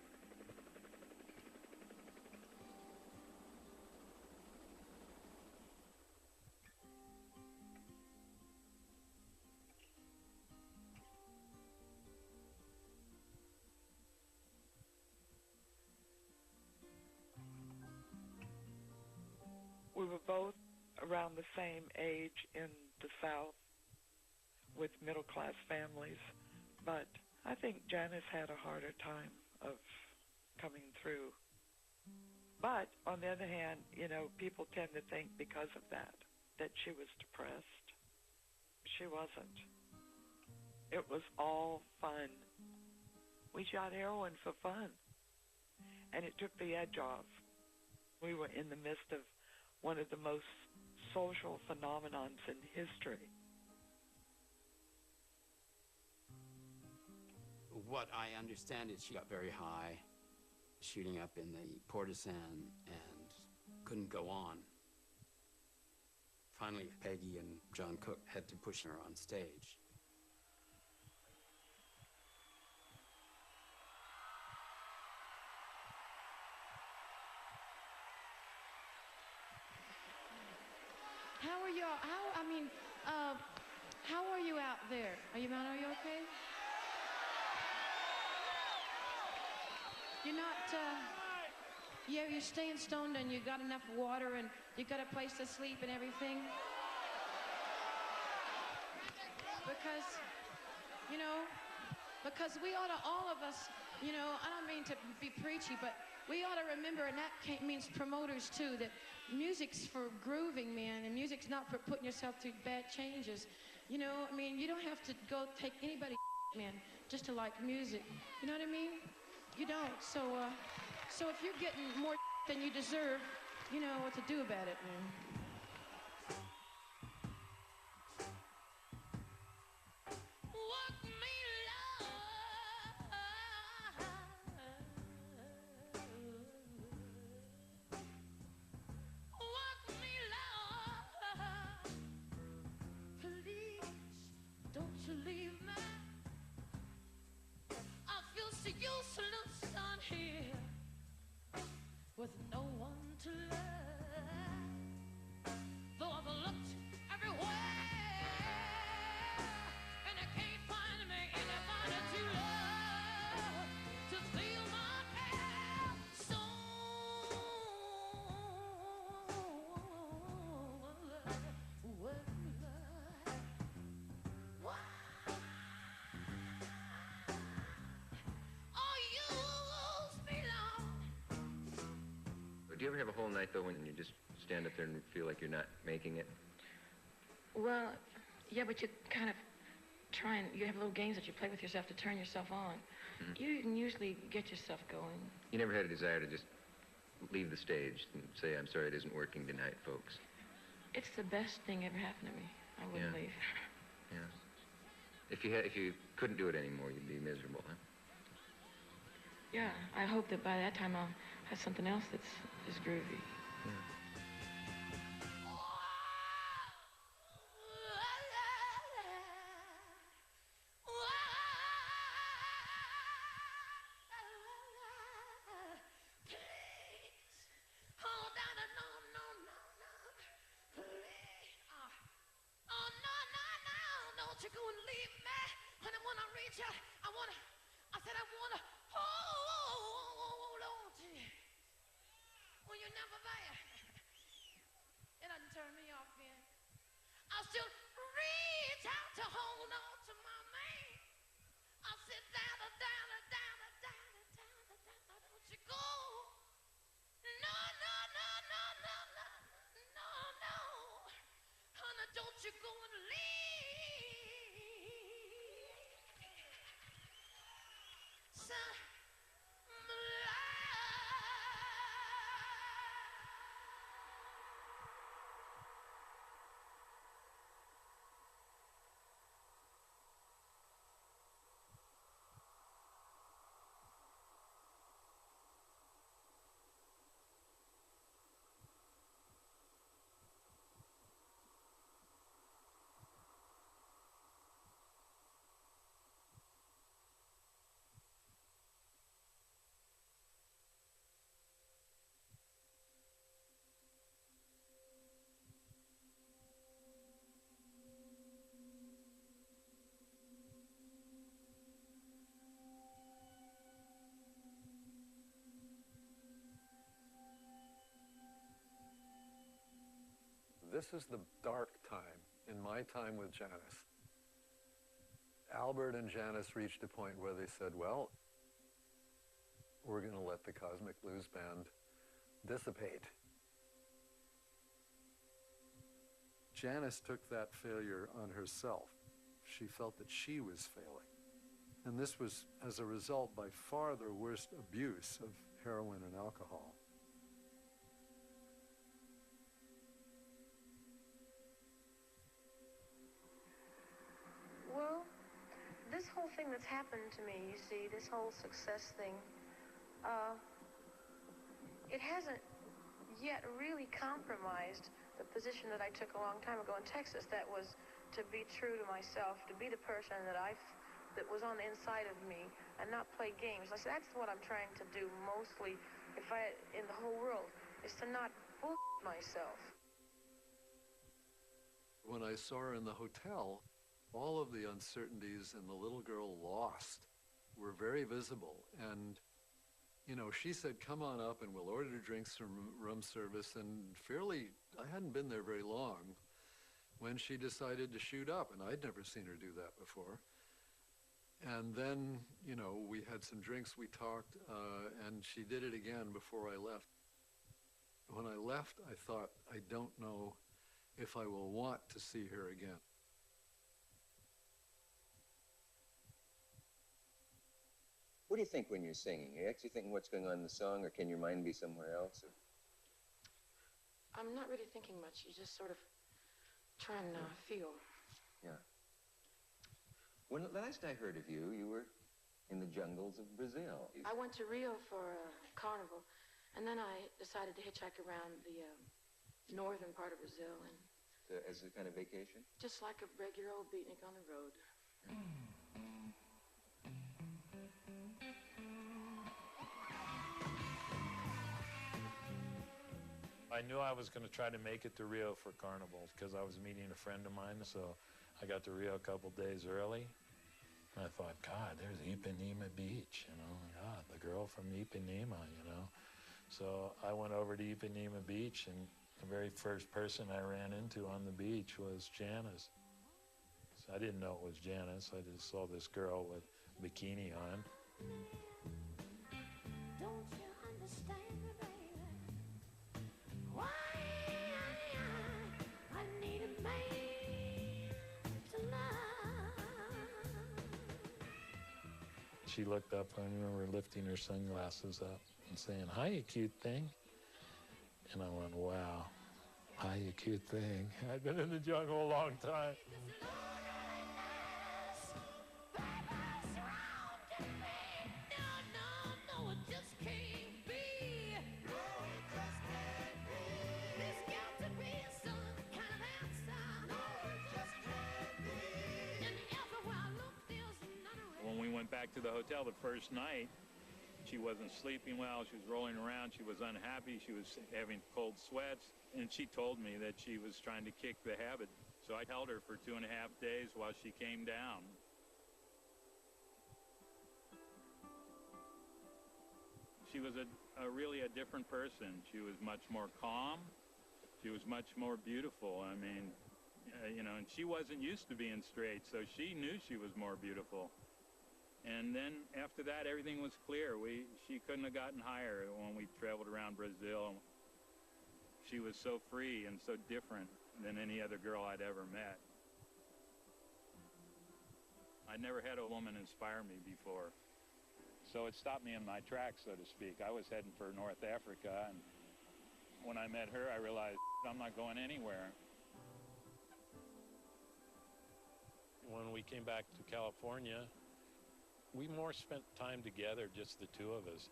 We were both around the same age in the South with middle-class families, but I think Janis had a harder time of coming through. But on the other hand, you know, people tend to think because of that she was depressed. She wasn't. It was all fun. We shot heroin for fun, and it took the edge off. We were in the midst of one of the most social phenomenons in history. what I understand is she got very high, shooting up in the Portisan, and couldn't go on. Finally, Peggy and John Cook had to push her on stage. How are you all? How are you out there? Are you okay? You're not, yeah, you're staying stoned and you got enough water and you got a place to sleep and everything? Because, because we ought to, all of us, I don't mean to be preachy, but we ought to remember, and that means promoters too, that music's for grooving, man, and music's not for putting yourself through bad changes. You don't have to go take anybody's man, just to like music. You know what I mean? You don't. So if you're getting more than you deserve, you know what to do about it, man. Useless on here with no one to love. Though I've looked everywhere and I can't find me anybody to love, to feel my air so Do you ever have a whole night, though, when you just stand up there and feel like you're not making it? Well, yeah, but you kind of try and you have little games that you play with yourself to turn yourself on. Mm-hmm. You can usually get yourself going. You never had a desire to just leave the stage and say, I'm sorry, it isn't working tonight, folks? It's the best thing ever happened to me. I wouldn't leave. Yeah. If you couldn't do it anymore, you'd be miserable, huh? Yeah, I hope that by that time I'll have something else that's groovy. Yeah. You go and leave me, and when I reach you, I wanna hold on to you. When you're never there, it doesn't turn me off, man. I'll still reach out to hold on to my man. I'll sit down, don't you go. No, honey, don't you go and leave. This is the dark time in my time with Janis. Albert and Janis reached a point where they said, well, we're going to let the Cosmic Blues Band dissipate. Janis took that failure on herself. She felt that she was failing. And this was, as a result, by far the worst abuse of heroin and alcohol. Well, this whole thing thing that's happened to me, you see, this whole success thing, it hasn't yet really compromised the position that I took a long time ago in Texas. That was to be true to myself, to be the person that was on the inside of me, and not play games. I said, that's what I'm trying to do mostly, in the whole world, is to not bull myself. When I saw her in the hotel, all of the uncertainties in the little girl lost were very visible. And, you know, she said, come on up and we'll order drinks from room service. And I hadn't been there very long when she decided to shoot up. And I'd never seen her do that before. And then, you know, we had some drinks, we talked, and she did it again before I left. When I left, I thought, I don't know if I will want to see her again. What do you think when you're singing? Are you actually thinking what's going on in the song, or can your mind be somewhere else? Or? I'm not really thinking much. You just sort of try and feel. Yeah. When the last I heard of you, you were in the jungles of Brazil. I went to Rio for a carnival, and then I decided to hitchhike around the northern part of Brazil, and as a kind of vacation? just like a regular old beatnik on the road. I knew I was going to try to make it to Rio for Carnival because I was meeting a friend of mine, so I got to Rio a couple days early. And I thought, God, there's Ipanema Beach, you know. God, the girl from Ipanema, you know. So I went over to Ipanema Beach, and the very first person I ran into on the beach was Janis. So I didn't know it was Janis. I just saw this girl with a bikini on. Don't you understand me, baby? Why I need a man to love. She looked up, I remember lifting her sunglasses up and saying, "Hi, you cute thing." And I went, wow, hi, you cute thing. I've been in the jungle a long time. When we went back to the hotel the first night, she wasn't sleeping well, she was rolling around, she was unhappy, she was having cold sweats, and she told me that she was trying to kick the habit. So I held her for 2.5 days while she came down. She was really a different person. She was much more calm, she was much more beautiful. I mean, you know, and she wasn't used to being straight, so she knew she was more beautiful. And then after that, everything was clear. She couldn't have gotten higher when we traveled around Brazil. She was so free and so different than any other girl I'd ever met. I'd never had a woman inspire me before. So it stopped me in my tracks, so to speak. I was heading for North Africa, and when I met her, I realized I'm not going anywhere. When we came back to California, we more spent time together, just the two of us.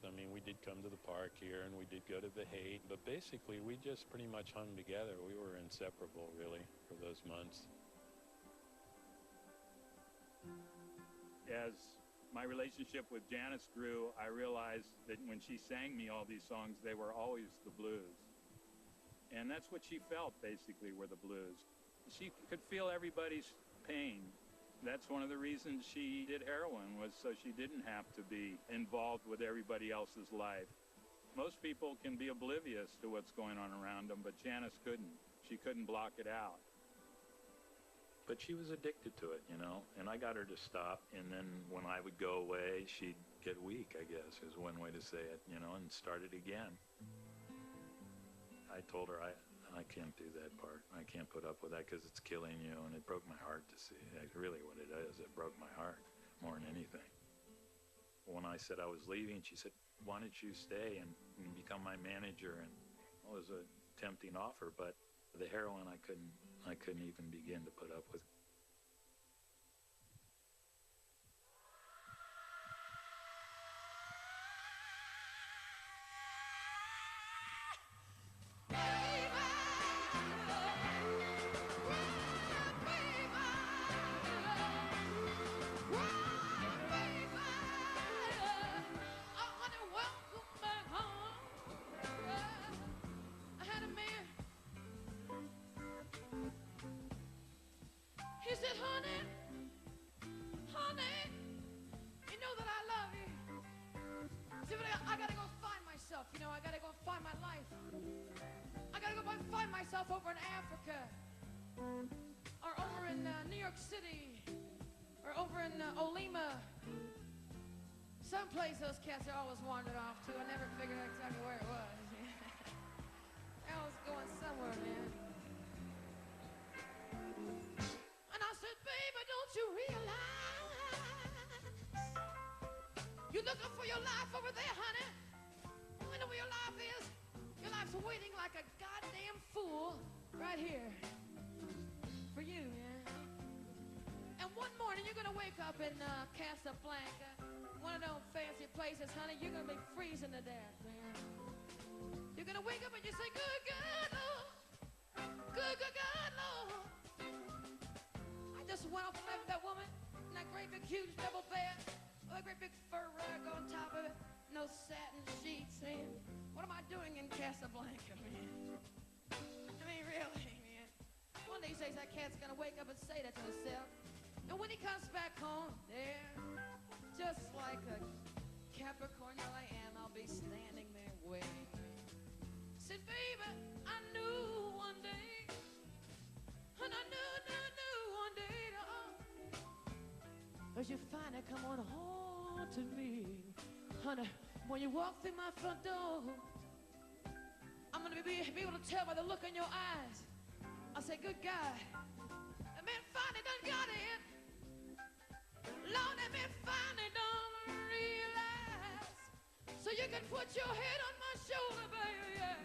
I mean, we did come to the park here, and we did go to the Hague, but basically we just pretty much hung together. We were inseparable, really, for those months. As my relationship with Janis grew, I realized that when she sang me all these songs, they were always the blues. And that's what she felt, basically, were the blues. She could feel everybody's pain. That's one of the reasons she did heroin, was so she didn't have to be involved with everybody else's life. Most people can be oblivious to what's going on around them, but Janis couldn't. She couldn't block it out. But she was addicted to it, you know, and I got her to stop, and then when I would go away, she'd get weak, I guess, is one way to say it, you know, and start it again. I told her, I can't do that part. I can't put up with that because it's killing you, and it broke my heart to see. That's really what it is. It broke my heart more than anything. When I said I was leaving, she said, "Why don't you stay and become my manager?" And it was a tempting offer, but the heroin I couldn't even begin to put up with. said, honey, honey, you know that I love you. See, but I gotta go find myself, you know, I gotta go find my life. I gotta go find myself over in Africa, or over in New York City, or over in Olima. Someplace those cats are always wandered off to. I never figured out exactly where it was. I was going somewhere, man. And I said, baby, don't you realize you're looking for your life over there, honey? You know where your life is? Your life's waiting like a goddamn fool right here for you, man. And one morning you're gonna wake up in Casablanca, one of those fancy places, honey. You're gonna be freezing to death, man. You're gonna wake up and you say, good God, Lord. Good God, Lord. I just went off and left that woman in that great big huge double bed with a great big fur rug on top of it, no satin sheets, man. What am I doing in Casablanca, man? I mean, really, man. One of these days that cat's gonna wake up and say that to himself. And when he comes back home, there, just like a Capricorn that I am, I'll be standing there waiting. Said, baby, I knew one day, and I knew one day, as you finally come on home to me, honey, when you walk through my front door, I'm gonna be able to tell by the look in your eyes. I say, good God, that man finally done got it. Lord, that man finally done realize. So you can put your head on my shoulder, baby, yeah.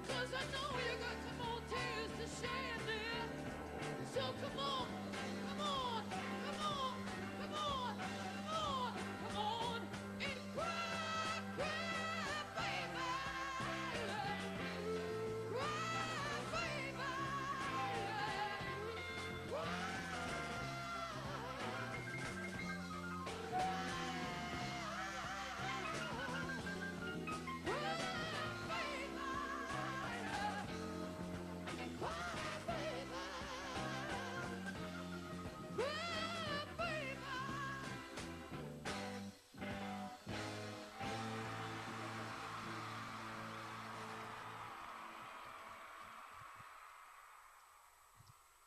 'Cause I know you got some more tears to shed, dear. So come on, come on, come on, come on, come on, come on, and cry, cry, baby. Cry, baby. Cry.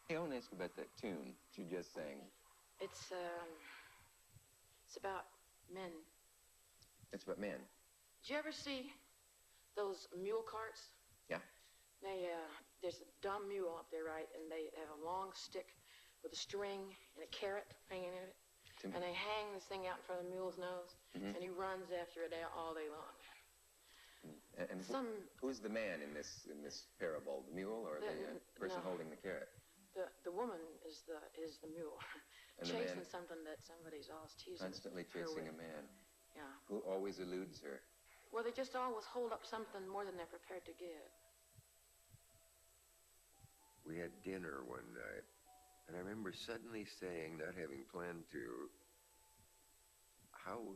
Hey, I want to ask about that tune that you just sang. It's about men. It's about men. Did you ever see those mule carts? Yeah. There's a dumb mule up there, right? And they have a long stick with a string and a carrot hanging in it. And they hang this thing out in front of the mule's nose, and he runs after it all day long. And who's the man in this parable? The mule or the person holding the carrot? The woman is the mule, And the chasing man something that somebody's always teasing. constantly her chasing with. a man Yeah. who always eludes her. Well, they just always hold up something more than they're prepared to give. We had dinner one night, and I remember suddenly saying, not having planned to, how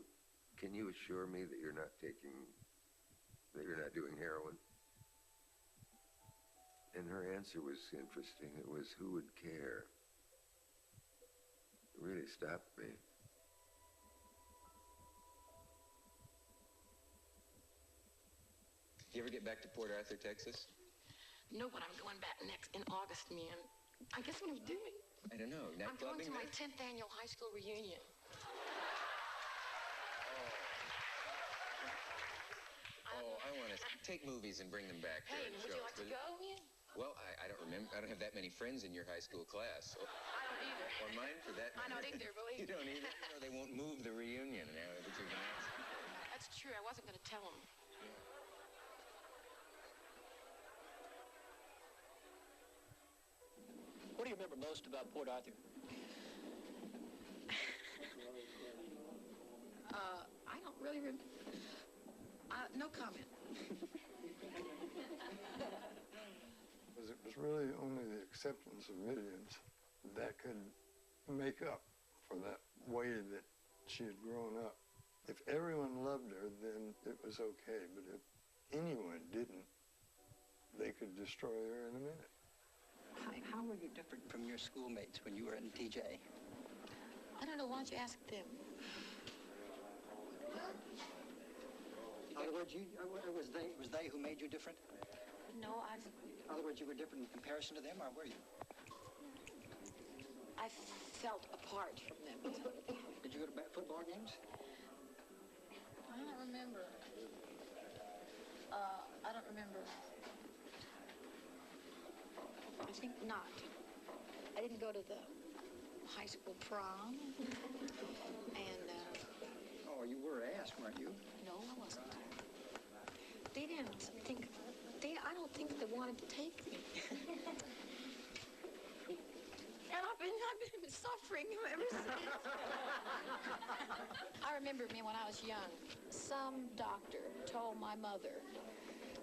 can you assure me that you're not doing heroin? And her answer was interesting. It was, who would care? It really stopped me. You ever get back to Port Arthur, Texas? No, but I'm going back in August, man. I guess what I'm doing. I don't know. I'm going to my Nightclubbing? 10th annual high school reunion. Oh, I want to take movies and bring them back. Hey, and would show you us. like to go, man? Well, I don't remember. I don't have that many friends in your high school class. I don't either. Or mine, for that I matter. don't either, believe You don't either? No, they won't move the reunion now that you're going to. That's true. I wasn't going to tell them. What do you remember most about Port Arthur? I don't really remember. No comment. It was really only the acceptance of millions that could make up for that way that she had grown up. If everyone loved her, then it was okay. But if anyone didn't, they could destroy her in a minute. How were you different from your schoolmates when you were in TJ? I don't know. Why don't you ask them? In other words, it was they who made you different? No, In other words, you were different in comparison to them, or were you? I felt apart from them. Did you go to football games? I don't remember. I don't remember. I think not. I didn't go to the high school prom. And, Oh, you were asked, weren't you? no, I wasn't. They didn't think, I don't think they wanted to take me. And I've been suffering ever since. I remember when I was young, some doctor told my mother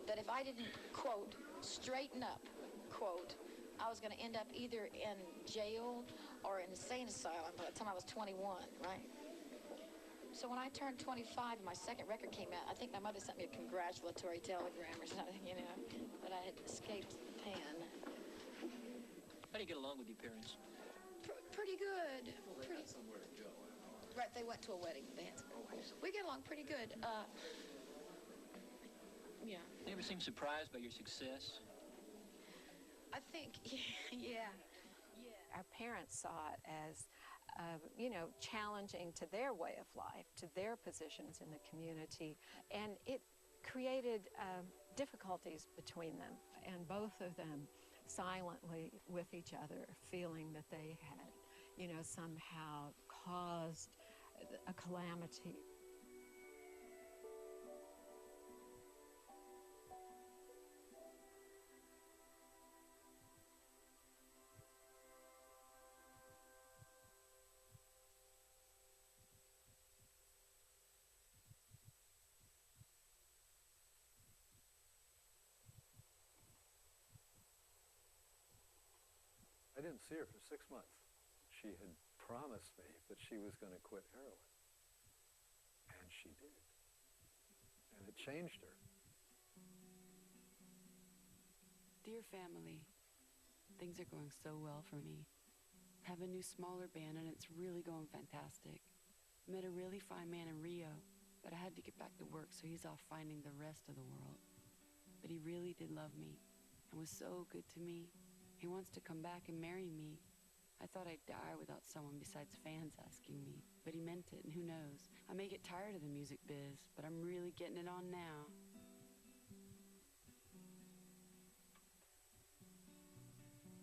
that if I didn't, quote, straighten up, quote, I was going to end up either in jail or in an insane asylum by the time I was 21, right? So when I turned 25 and my second record came out, I think my mother sent me a congratulatory telegram or something, you know, that I had escaped the pen. How do you get along with your parents? Pretty good. Well, they had somewhere to go. Right, they went to a wedding. We get along pretty good. Yeah. You ever seem surprised by your success? I think, yeah. Our parents saw it as, you know, challenging to their way of life, to their positions in the community, and it created difficulties between them, and both of them silently with each other, feeling that they had, you know, somehow caused a calamity. I didn't see her for 6 months. She had promised me that she was going to quit heroin. And she did. And it changed her. Dear family, things are going so well for me. Have a new smaller band and it's really going fantastic. Met a really fine man in Rio, but I had to get back to work, so he's off finding the rest of the world. But he really did love me and was so good to me. He wants to come back and marry me. I thought I'd die without someone besides fans asking me, but he meant it, and who knows? I may get tired of the music biz, but I'm really getting it on now.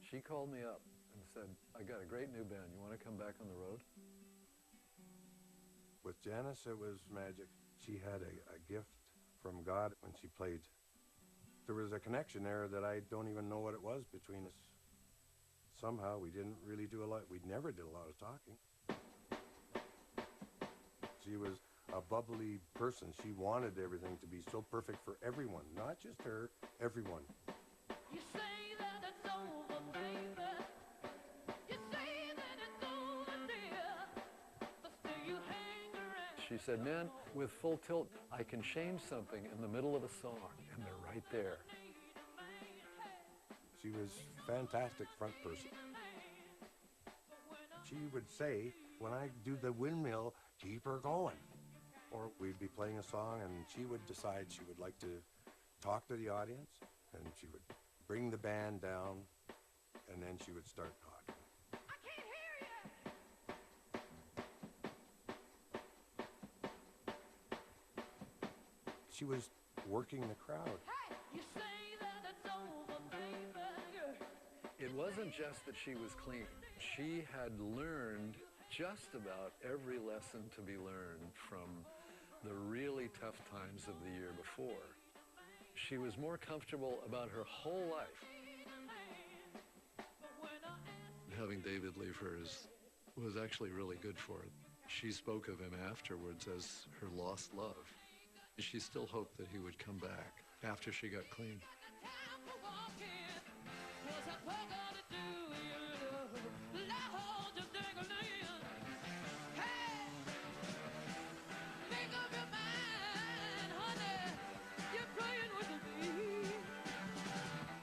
She called me up and said, I got a great new band. You want to come back on the road? With Janis, it was magic. She had a gift from God when she played. There was a connection there that I don't even know what it was between us. Somehow we didn't really do a lot. We never did a lot of talking. She was a bubbly person. She wanted everything to be so perfect for everyone, not just her, everyone. You say that it's over, baby. You say that it's over, dear. But still you hang around. She said, man, with full tilt, I can change something in the middle of a song, and they're right there. She was a fantastic front person. She would say, when I do the windmill, keep her going. Or we'd be playing a song and she would decide she would like to talk to the audience, and she would bring the band down, and then she would start talking. I can't hear you. She was working the crowd. Hey, you say that it's over, baby. It wasn't just that she was clean. She had learned just about every lesson to be learned from the really tough times of the year before. She was more comfortable about her whole life. Having David leave her was actually really good for her. She spoke of him afterwards as her lost love. She still hoped that he would come back after she got clean.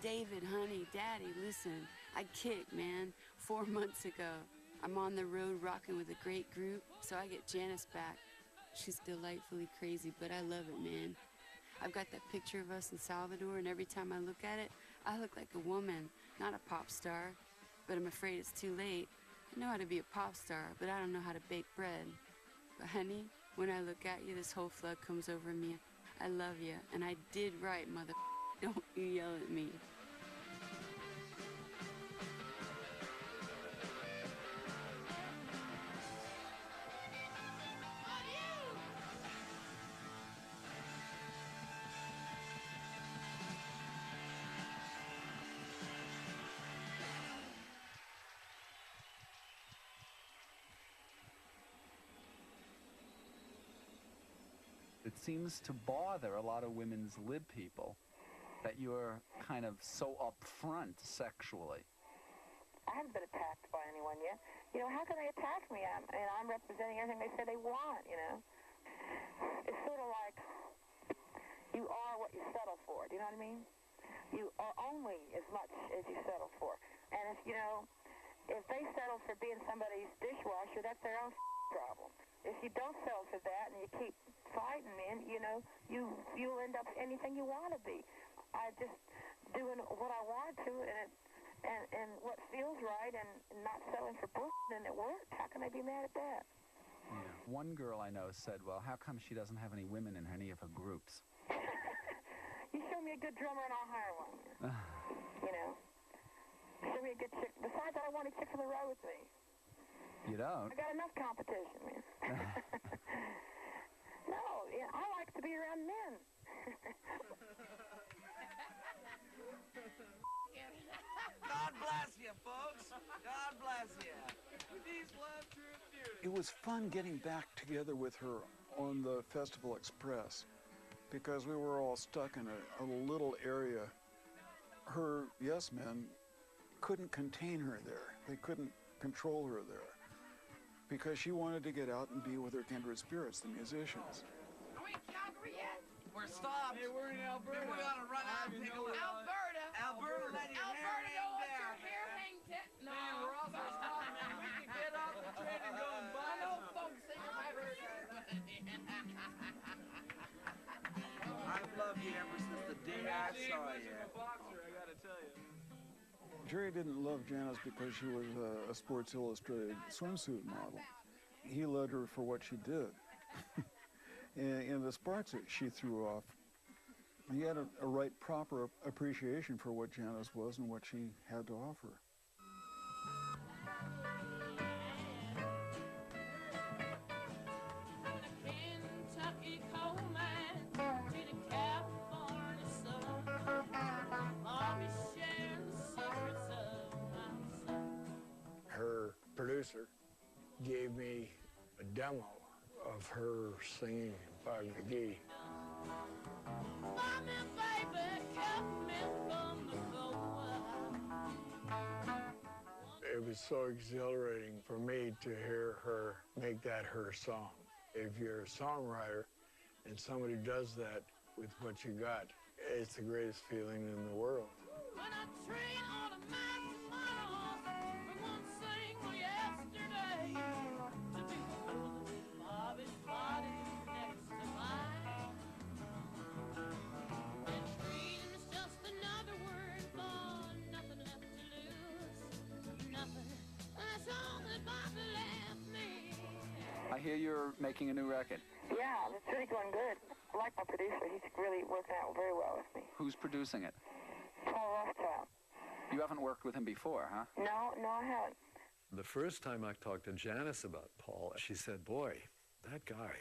David, honey, Daddy, listen. I kicked, man, 4 months ago. I'm on the road rocking with a great group, so I get Janis back. She's delightfully crazy, but I love it, man. I've got that picture of us in Salvador, and every time I look at it, I look like a woman, not a pop star. But I'm afraid it's too late. I know how to be a pop star, but I don't know how to bake bread. But honey, when I look at you, this whole flood comes over me. I love you, and I did right, mother. Don't you yell at me. It seems to bother a lot of women's lib people that you're kind of so upfront sexually. I haven't been attacked by anyone yet. You know, how can they attack me? I'm representing everything they say they want, you know. It's sort of like you are what you settle for. Do you know what I mean? You are only as much as you settle for. And if, you know, if they settle for being somebody's dishwasher, that's their own problem. If you don't settle for that and you keep fighting, man, you know, you'll end up anything you want to be. I just doing what I want to and what feels right and not settling for bullshit, and it worked. How can I be mad at that? Yeah. One girl I know said, well, how come she doesn't have any women in any of her groups? You show me a good drummer and I'll hire one. You know, show me a good chick. Besides, I don't want a chick on the road with me. You don't? I got enough competition, man. No, yeah, I like to be around men. God bless you, folks. God bless you. Peace, love, truth, beauty. It was fun getting back together with her on the Festival Express because we were all stuck in a little area. Her yes men couldn't contain her there. They couldn't control her there because she wanted to get out and be with her kindred spirits, the musicians. Are we in Calgary yet? We're stopped. Hey, we're in Alberta. Maybe we ought to run out and take a look. Alberta. Alberta, let your hair hang down. Hair hang down. No, man, we're also stopped, man. We can get off the train and go and buy some. folks say I heard I've loved you ever since the day I saw you. I'm a boxer, I gotta tell you. Jerry didn't love Janis because she was a Sports Illustrated swimsuit model. He loved her for what she did. And the sparks that she threw off, he had a right proper appreciation for what Janis was and what she had to offer. Her producer gave me a demo of her singing Bog McGee. It was so exhilarating for me to hear her make that her song. If you're a songwriter and somebody does that with what you got, it's the greatest feeling in the world. I hear you're making a new record. Yeah, it's really going good. I like my producer. He's really working out very well with me. Who's producing it? Paul Rothschild. You haven't worked with him before, huh? No, I haven't. The first time I talked to Janis about Paul, she said, boy, that guy.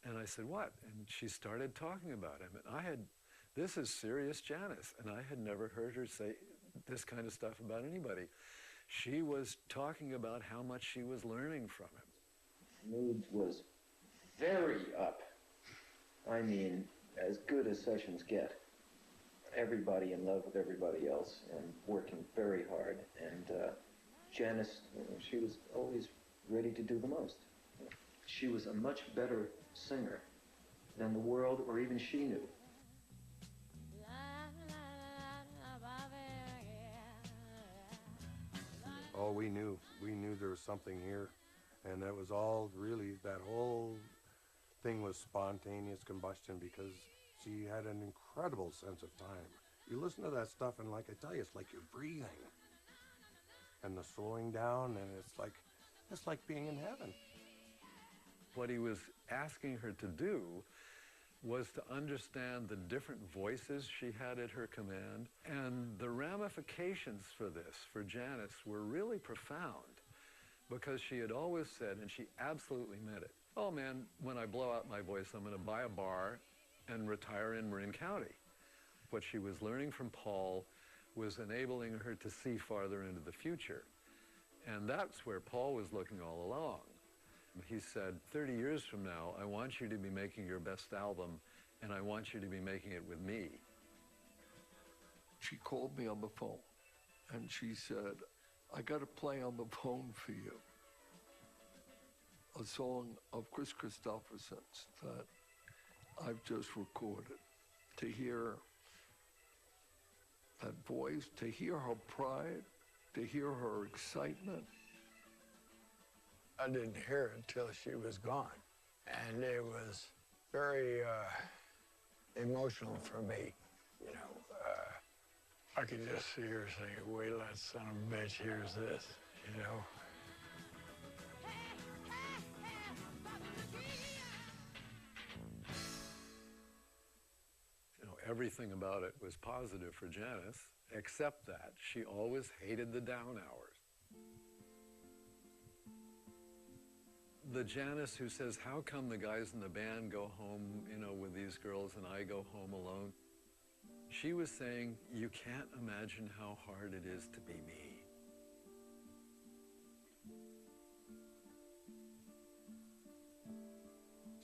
And I said, what? And she started talking about him. And this is serious Janis. And I had never heard her say this kind of stuff about anybody. She was talking about how much she was learning from him. Mood was very up. I mean, as good as sessions get. Everybody in love with everybody else and working very hard. And Janis, she was always ready to do the most. She was a much better singer than the world or even she knew. Oh, we knew there was something here. And that was all really, that whole thing was spontaneous combustion because she had an incredible sense of time. You listen to that stuff and like I tell you, it's like you're breathing. And the slowing down, and it's like being in heaven. What he was asking her to do was to understand the different voices she had at her command, and the ramifications for this, for Janis, were really profound, because she had always said, and she absolutely meant it, oh man, when I blow out my voice, I'm going to buy a bar and retire in Marin County. What she was learning from Paul was enabling her to see farther into the future. And that's where Paul was looking all along. He said, 30 years from now, I want you to be making your best album, and I want you to be making it with me. She called me on the phone, and she said, I got to play on the phone for you a song of Chris Christopherson's that I've just recorded. To hear that voice, to hear her pride, to hear her excitement. I didn't hear it till she was gone. And it was very emotional for me, you know. I could just see her saying, wait till that son of a bitch hears this, you know. You know, everything about it was positive for Janis, except that she always hated the down hours. The Janis who says, how come the guys in the band go home, you know, with these girls and I go home alone? She was saying, you can't imagine how hard it is to be me.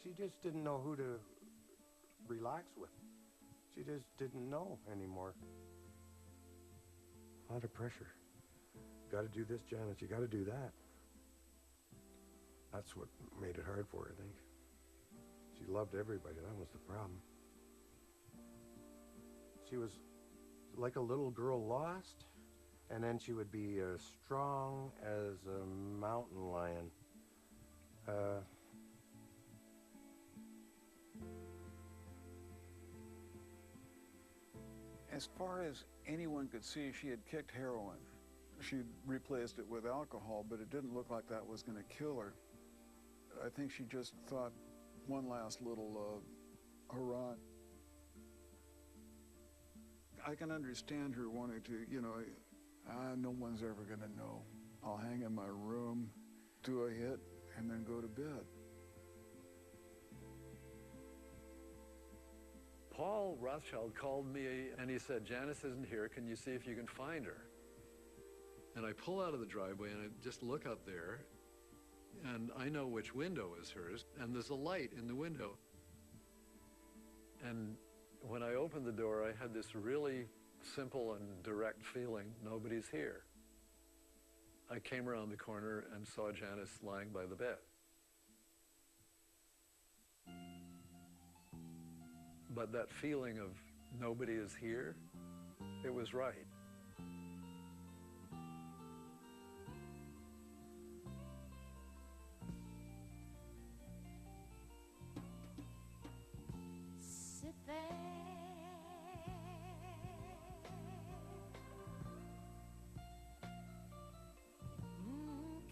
She just didn't know who to relax with. She just didn't know anymore. A lot of pressure. You got to do this, Janis. You got to do that. That's what made it hard for her, I think. She loved everybody. That was the problem. She was like a little girl lost, and then she would be as strong as a mountain lion. As far as anyone could see, she had kicked heroin. She replaced it with alcohol, but it didn't look like that was going to kill her. I think she just thought one last little hurrah. I can understand her wanting to, you know, no one's ever going to know. I'll hang in my room, do a hit, and then go to bed. Paul Rothschild called me and he said, Janis isn't here, can you see if you can find her? And I pull out of the driveway and I just look out there, and I know which window is hers, and there's a light in the window. And when I opened the door, I had this really simple and direct feeling, nobody's here. I came around the corner and saw Janis lying by the bed. But that feeling of nobody is here, it was right. Sit there,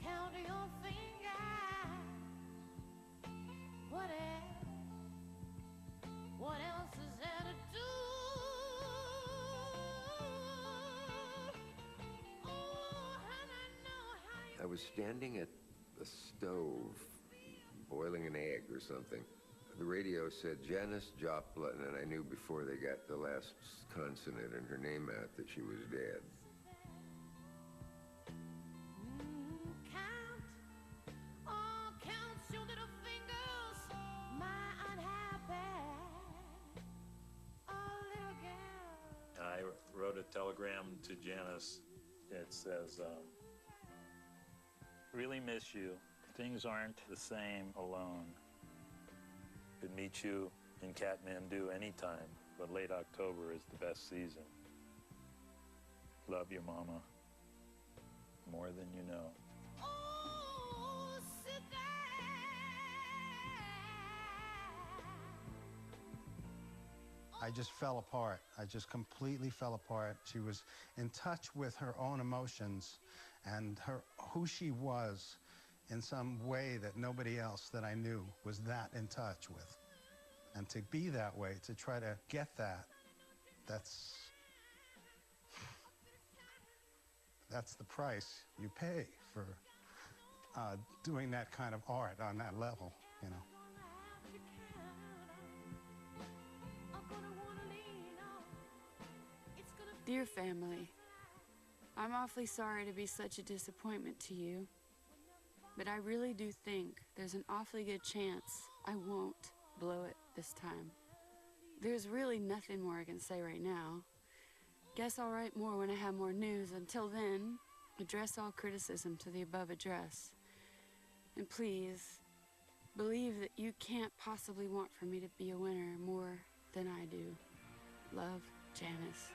count your fingers. What else is there to do? Oh, and I know how you... I was standing at the stove, boiling an egg or something. The radio said Janis Joplin, and I knew before they got the last consonant in her name out that she was dead. Count your little fingers, my unhappy little girl. I wrote a telegram to Janis. It says, really miss you. Things aren't the same alone. Could meet you in Kathmandu anytime, but late October is the best season. Love your mama. more than you know. Oh, sit there. I just fell apart. I just completely fell apart. She was in touch with her own emotions and who she was in some way that nobody else that I knew was that in touch with. And to be that way, to try to get that, that's the price you pay for doing that kind of art on that level, you know. Dear family, I'm awfully sorry to be such a disappointment to you, but I really do think there's an awfully good chance I won't blow it this time. There's really nothing more I can say right now. Guess I'll write more when I have more news. Until then, address all criticism to the above address. And please, believe that you can't possibly want for me to be a winner more than I do. Love, Janis.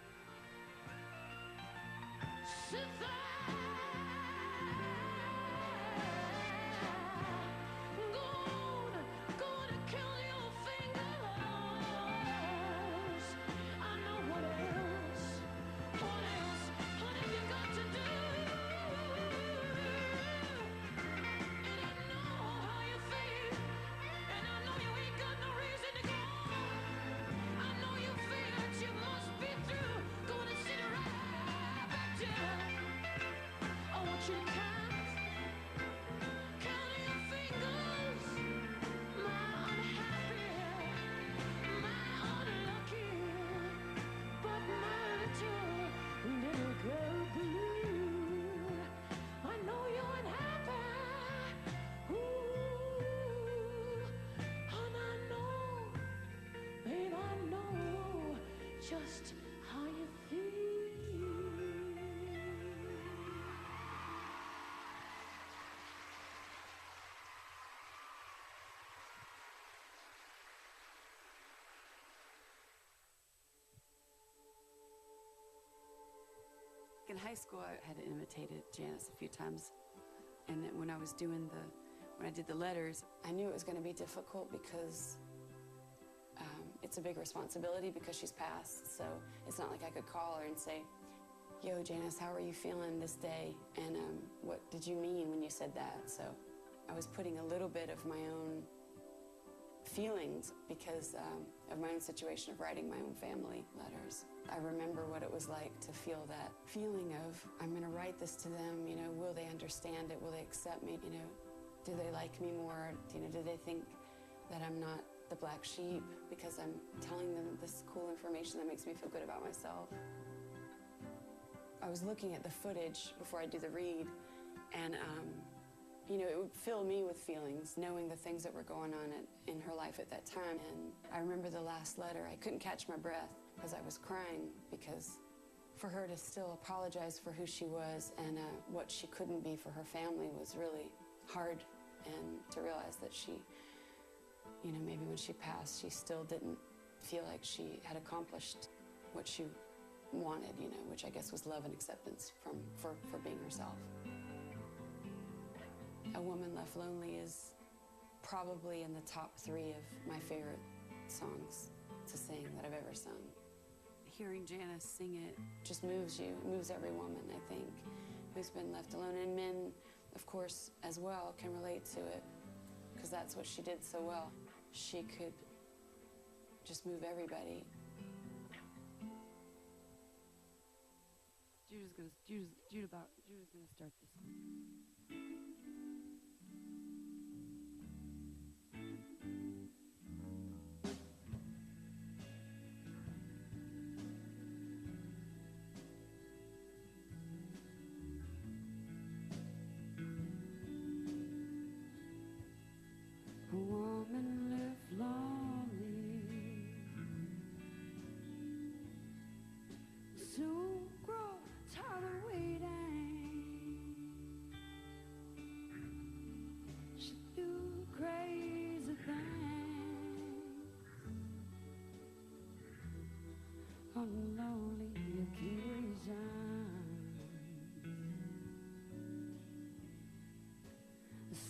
Just how you feel. In high school, I had imitated Janis a few times, and then when I did the letters, I knew it was going to be difficult because it's a big responsibility because she's passed, so it's not like I could call her and say, yo, Janis, how are you feeling this day? And what did you mean when you said that? So I was putting a little bit of my own feelings because of my own situation of writing my own family letters. I remember what it was like to feel that feeling of, I'm going to write this to them, you know, will they understand it? Will they accept me? You know, do they like me more? You know, do they think that I'm not the black sheep because I'm telling them this cool information that makes me feel good about myself? I was looking at the footage before I do the read, and you know, it would fill me with feelings, knowing the things that were going on in her life at that time. And I remember the last letter, I couldn't catch my breath because I was crying, because for her to still apologize for who she was and what she couldn't be for her family was really hard, and to realize that she, you know, maybe when she passed, she still didn't feel like she had accomplished what she wanted, you know, which I guess was love and acceptance for being herself. A Woman Left Lonely is probably in the top 3 of my favorite songs to sing that I've ever sung. Hearing Janis sing it just moves you, it moves every woman, I think, who's been left alone. And men, of course, as well, can relate to it, because that's what she did so well. She could just move everybody. Judah's gonna start this one. A woman left lonely, soon grow tired of waiting.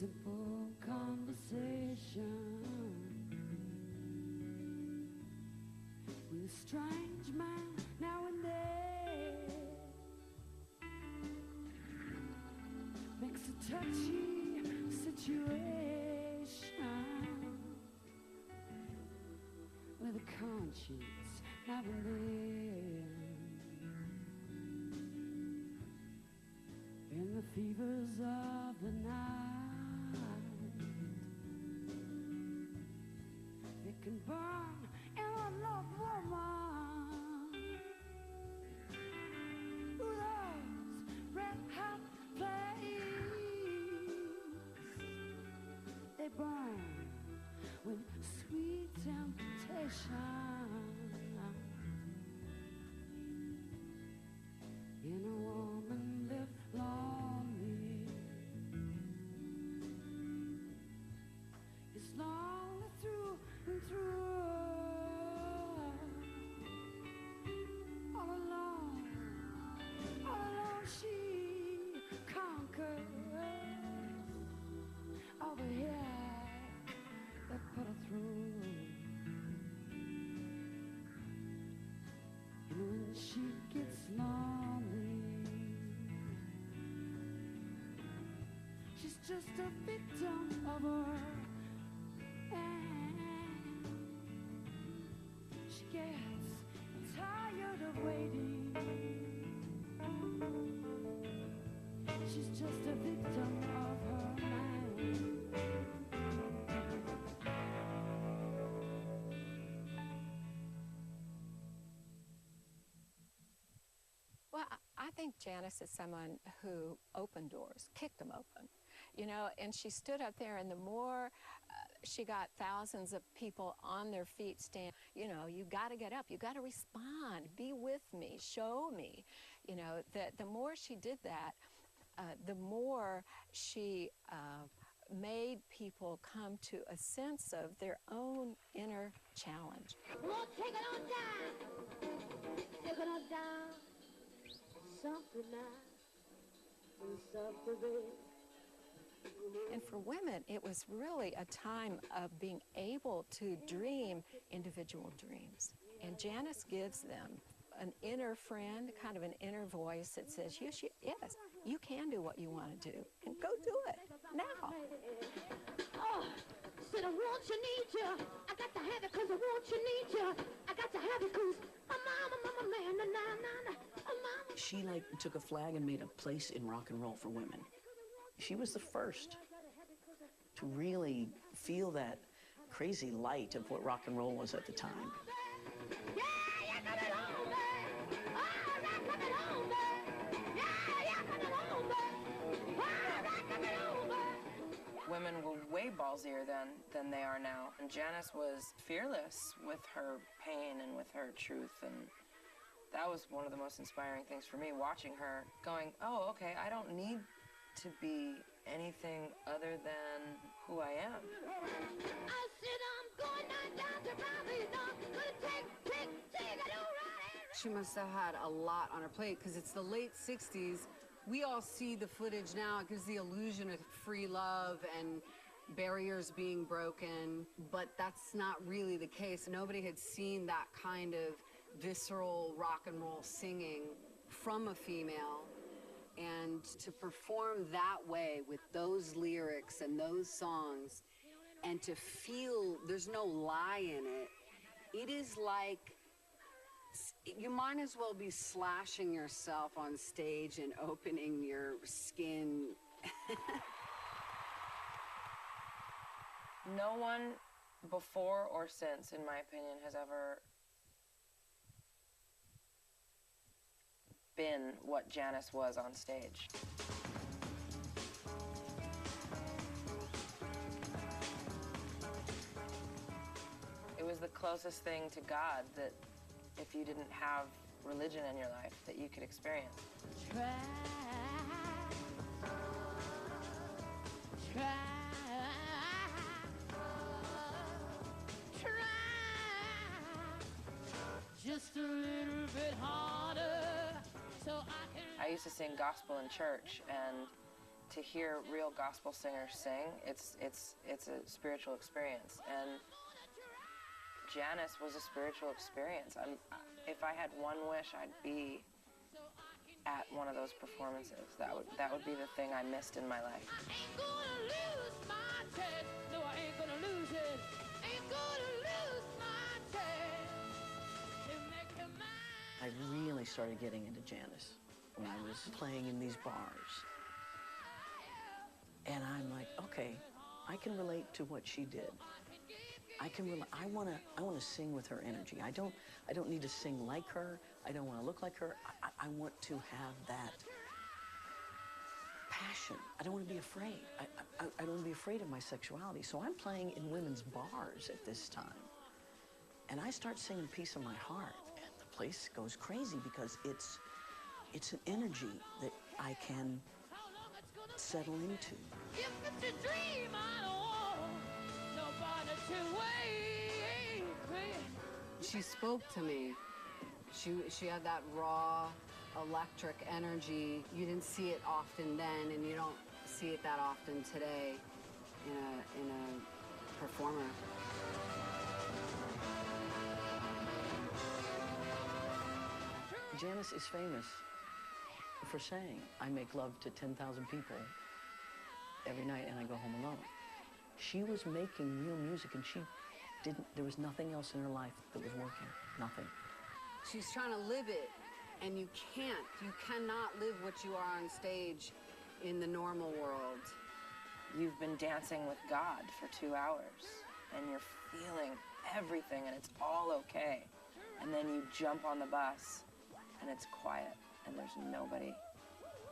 simple conversation with a strange man now and then makes a touchy situation with a conscience now and then. In the fevers of the night, it can burn in a loved woman who those red hot flames, they burn with sweet temptation in a woman left lonely. It's lonely through and through. All alone she conquers all the heck that put her through. And when she gets lonely, she's just a victim of her. And she gets tired of waiting. She's just a victim of her mind. Well, I think Janis is someone who opened doors, kicked them open, you know, and she stood up there, and the more she got thousands of people on their feet stand, you know, you got to get up, you got to respond, be with me, show me, you know, that the more she did that, the more she made people come to a sense of their own inner challenge. Well, take it on down. Take it on down. Something nice and something big. And for women, it was really a time of being able to dream individual dreams. And Janis gives them an inner friend, kind of an inner voice that says, yes, you can do what you want to do, and go do it now. Oh, said I want you, need you. I got to have it 'cause I want you, need you. I got to have it 'cause I'm a man, na na na. She took a flag and made a place in rock and roll for women. She was the first to really feel that crazy light of what rock and roll was at the time. Women were way ballsier than they are now, and Janis was fearless with her pain and with her truth, and that was one of the most inspiring things for me, watching her going, oh, okay, I don't need to be anything other than who I am. I said I'm going down to Robbie's, gonna take it all right. She must have had a lot on her plate, because it's the late 60s. We all see the footage now. It gives the illusion of free love and barriers being broken, but that's not really the case. Nobody had seen that kind of visceral rock and roll singing from a female, and to perform that way with those lyrics and those songs, and to feel there's no lie in it, it is like you might as well be slashing yourself on stage and opening your skin. No one before or since, in my opinion, has ever been what Janis was on stage. It was the closest thing to God that, if you didn't have religion in your life, that you could experience. Try just a little bit harder so I can... I used to sing gospel in church, and to hear real gospel singers sing, it's a spiritual experience. And Janis was a spiritual experience. If I had one wish, I'd be at one of those performances. That would be the thing I missed in my life. I ain't gonna lose my chance. No, I ain't gonna lose it. Ain't gonna lose my chance. To make you mine. I really started getting into Janis when I was playing in these bars. And I'm like, okay, I can relate to what she did. I want to sing with her energy. I don't need to sing like her. I don't want to look like her. I want to have that passion. I don't want to be afraid. I don't want to be afraid of my sexuality. So I'm playing in women's bars at this time. And I start singing Piece of My Heart. And the place goes crazy because it's an energy that I can settle into. If it's a dream, I don't want nobody to wait. She spoke to me. She had that raw, electric energy. You didn't see it often then, and you don't see it that often today in a performer. Janis is famous for saying, I make love to 10,000 people every night and I go home alone. She was making real music and there was nothing else in her life that was working, nothing. She's trying to live it, and you can't. You cannot live what you are on stage in the normal world. You've been dancing with God for 2 hours, and you're feeling everything, and it's all okay. And then you jump on the bus, and it's quiet, and there's nobody,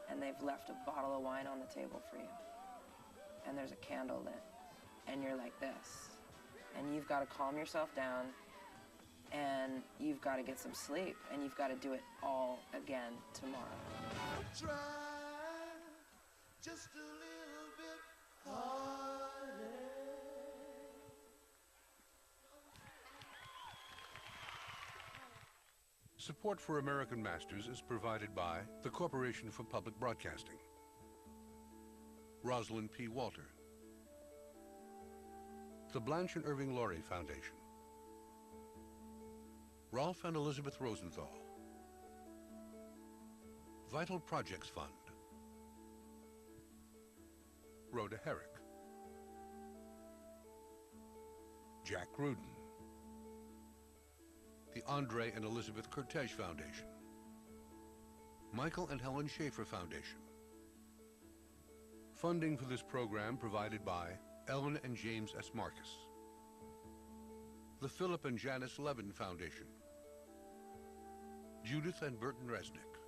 and they've left a bottle of wine on the table for you, and there's a candle lit, and you're like this, and you've got to calm yourself down, and you've got to get some sleep, and you've got to do it all again tomorrow. Try just a little bit harder. Support for American Masters is provided by the Corporation for Public Broadcasting, Rosalind P. Walter, the Blanche and Irving Laurie Foundation, Rolf and Elizabeth Rosenthal, Vital Projects Fund, Rhoda Herrick, Jack Gruden, the Andre and Elizabeth Cortege Foundation, Michael and Helen Schaefer Foundation. Funding for this program provided by Ellen and James S. Marcus, the Philip and Janice Levin Foundation, Judith and Burton Resnick,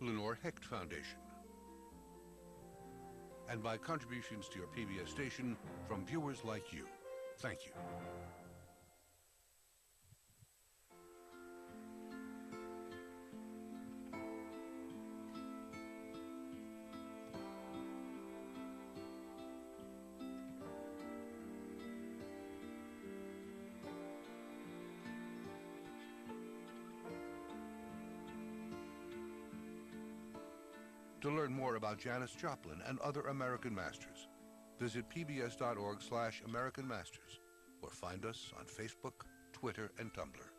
Lenore Hecht Foundation, and by contributions to your PBS station from viewers like you. Thank you. To learn more about Janis Joplin and other American Masters, visit pbs.org/American Masters or find us on Facebook, Twitter, and Tumblr.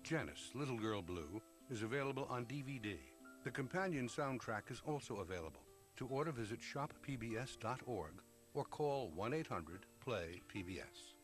Janis, Little Girl Blue, is available on DVD. The companion soundtrack is also available. To order, visit shoppbs.org or call 1-800-PLAY-PBS.